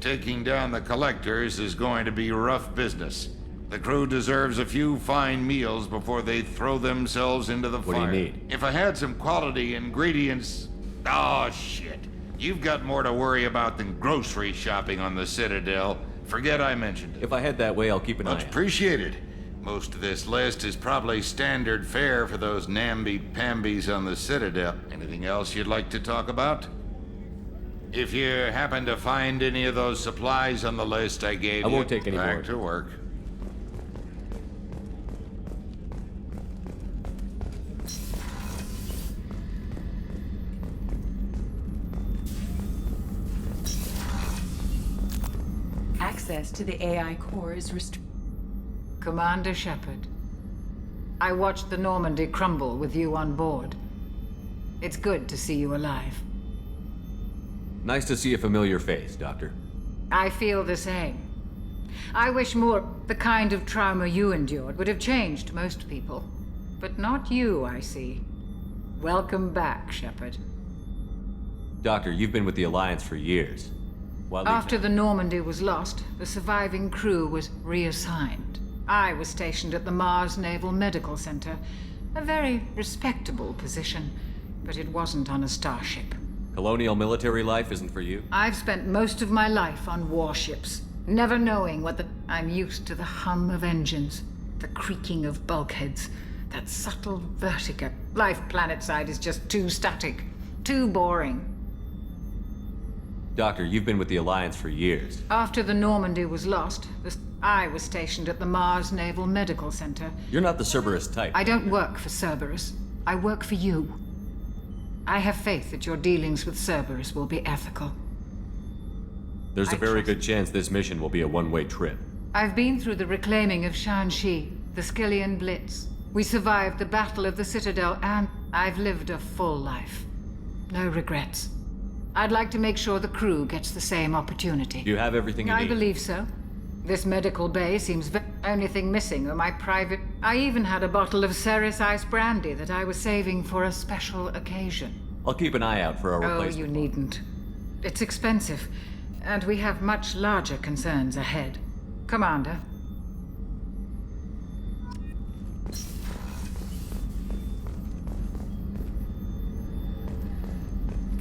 Taking down the collectors is going to be rough business. The crew deserves a few fine meals before they throw themselves into the fire. What do you need? If I had some quality ingredients... Oh, shit. You've got more to worry about than grocery shopping on the Citadel. Forget I mentioned it. If I head that way, I'll keep an eye out. Much appreciated. Most of this list is probably standard fare for those namby-pambies on the Citadel. Anything else you'd like to talk about? If you happen to find any of those supplies on the list I gave you, I won't take any more. Back to work. Access to the AI core is restricted. Commander Shepard, I watched the Normandy crumble with you on board. It's good to see you alive. Nice to see a familiar face, Doctor. I feel the same. I wish more the kind of trauma you endured would have changed most people. But not you, I see. Welcome back, Shepard. Doctor, you've been with the Alliance for years. After the Normandy was lost, the surviving crew was reassigned. I was stationed at the Mars Naval Medical Center. A very respectable position, but it wasn't on a starship. Colonial military life isn't for you? I've spent most of my life on warships, never knowing what the... I'm used to the hum of engines, the creaking of bulkheads, that subtle vertigo. Life planetside is just too static, too boring. Doctor, you've been with the Alliance for years. After the Normandy was lost, I was stationed at the Mars Naval Medical Center. You're not the Cerberus type. I don't work for Cerberus. I work for you. I have faith that your dealings with Cerberus will be ethical. There's a very good chance this mission will be a one-way trip. I've been through the reclaiming of Shanxi, the Skyllian Blitz. We survived the Battle of the Citadel, and I've lived a full life. No regrets. I'd like to make sure the crew gets the same opportunity. You have everything you need? I believe so. This medical bay seems the only thing missing are my private... I even had a bottle of Ceres Ice Brandy that I was saving for a special occasion. I'll keep an eye out for a replacement. Oh, you needn't. It's expensive, and we have much larger concerns ahead. Commander.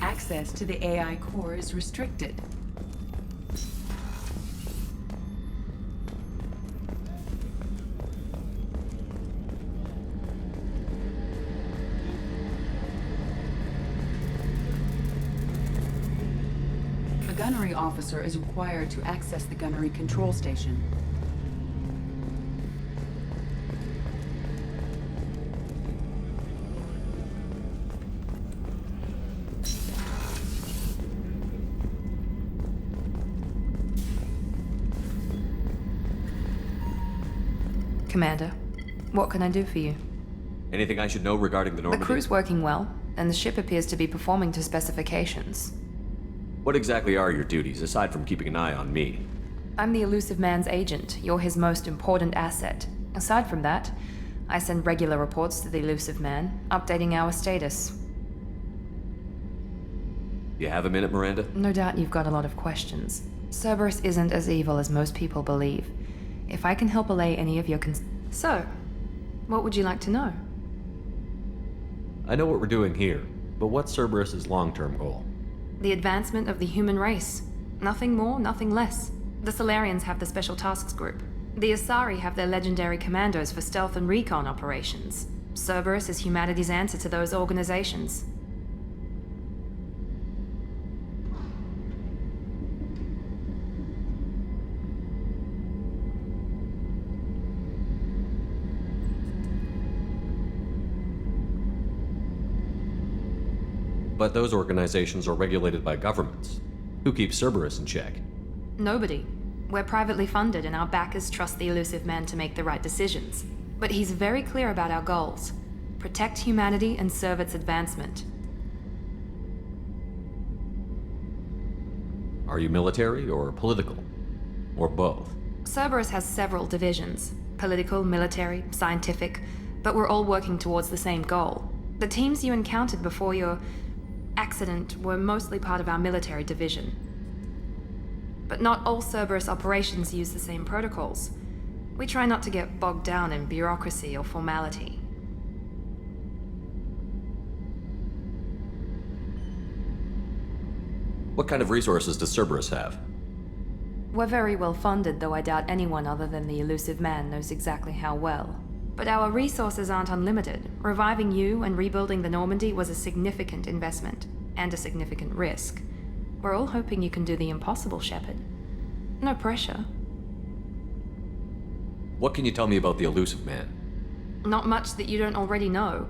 Access to the AI core is restricted. A gunnery officer is required to access the gunnery control station. Commander, what can I do for you? Anything I should know regarding the Normandy? The crew's working well, and the ship appears to be performing to specifications. What exactly are your duties, aside from keeping an eye on me? I'm the Elusive Man's agent. You're his most important asset. Aside from that, I send regular reports to the Elusive Man, updating our status. You have a minute, Miranda? No doubt you've got a lot of questions. Cerberus isn't as evil as most people believe. If I can help allay any of your So, what would you like to know? I know what we're doing here, but what's Cerberus's long-term goal? The advancement of the human race. Nothing more, nothing less. The Solarians have the Special Tasks Group. The Asari have their legendary commandos for stealth and recon operations. Cerberus is humanity's answer to those organizations. But those organizations are regulated by governments. Who keeps Cerberus in check? Nobody. We're privately funded and our backers trust the Elusive Man to make the right decisions. But he's very clear about our goals. Protect humanity and serve its advancement. Are you military or political? Or both? Cerberus has several divisions. Political, military, scientific, but we're all working towards the same goal. The teams you encountered before your accident were mostly part of our military division. But not all Cerberus operations use the same protocols. We try not to get bogged down in bureaucracy or formality. What kind of resources does Cerberus have? We're very well funded, though I doubt anyone other than the elusive man knows exactly how well. But our resources aren't unlimited. Reviving you and rebuilding the Normandy was a significant investment, and a significant risk. We're all hoping you can do the impossible, Shepard. No pressure. What can you tell me about the elusive man? Not much that you don't already know.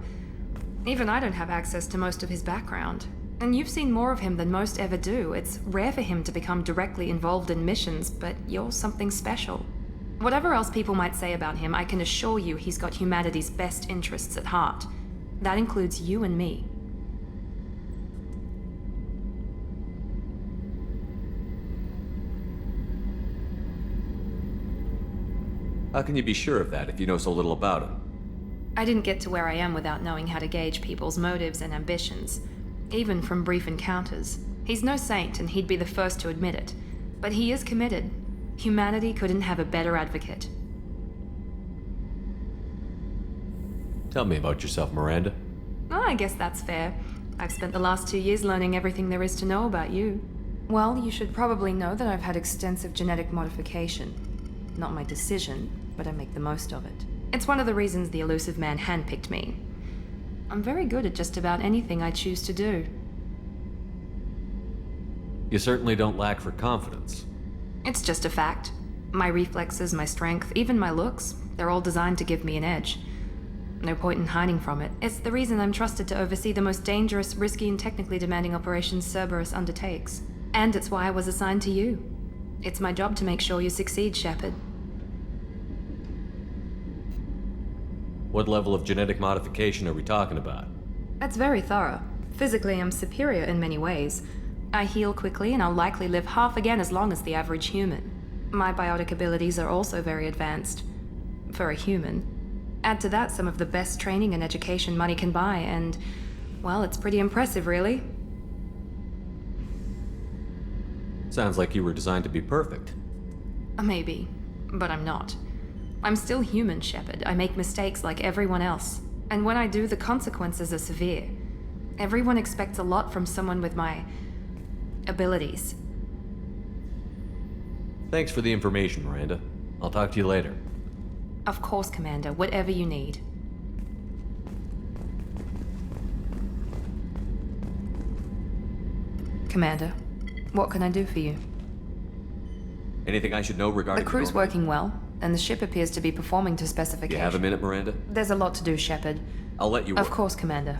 Even I don't have access to most of his background. And you've seen more of him than most ever do. It's rare for him to become directly involved in missions, but you're something special. Whatever else people might say about him, I can assure you he's got humanity's best interests at heart. That includes you and me. How can you be sure of that if you know so little about him? I didn't get to where I am without knowing how to gauge people's motives and ambitions. Even from brief encounters. He's no saint, and he'd be the first to admit it. But he is committed. Humanity couldn't have a better advocate. Tell me about yourself, Miranda. Oh, I guess that's fair. I've spent the last 2 years learning everything there is to know about you. Well, you should probably know that I've had extensive genetic modification. Not my decision, but I make the most of it. It's one of the reasons the elusive man handpicked me. I'm very good at just about anything I choose to do. You certainly don't lack for confidence. It's just a fact. My reflexes, my strength, even my looks, they're all designed to give me an edge. No point in hiding from it. It's the reason I'm trusted to oversee the most dangerous, risky, and technically demanding operations Cerberus undertakes. And it's why I was assigned to you. It's my job to make sure you succeed, Shepard. What level of genetic modification are we talking about? That's very thorough. Physically, I'm superior in many ways. I heal quickly, and I'll likely live half again as long as the average human. My biotic abilities are also very advanced. For a human. Add to that some of the best training and education money can buy, and, well, it's pretty impressive, really. Sounds like you were designed to be perfect. Maybe, but I'm not. I'm still human, Shepard. I make mistakes like everyone else. And when I do, the consequences are severe. Everyone expects a lot from someone with my abilities. Thanks for the information, Miranda. I'll talk to you later. Of course, Commander. Whatever you need. Commander, what can I do for you? Anything I should know regarding the crew's working well, and the ship appears to be performing to specification. You have a minute, Miranda? There's a lot to do, Shepard. I'll let you work. Of course, Commander.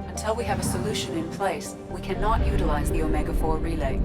Until we have a solution in place, we cannot utilize the Omega-4 relay.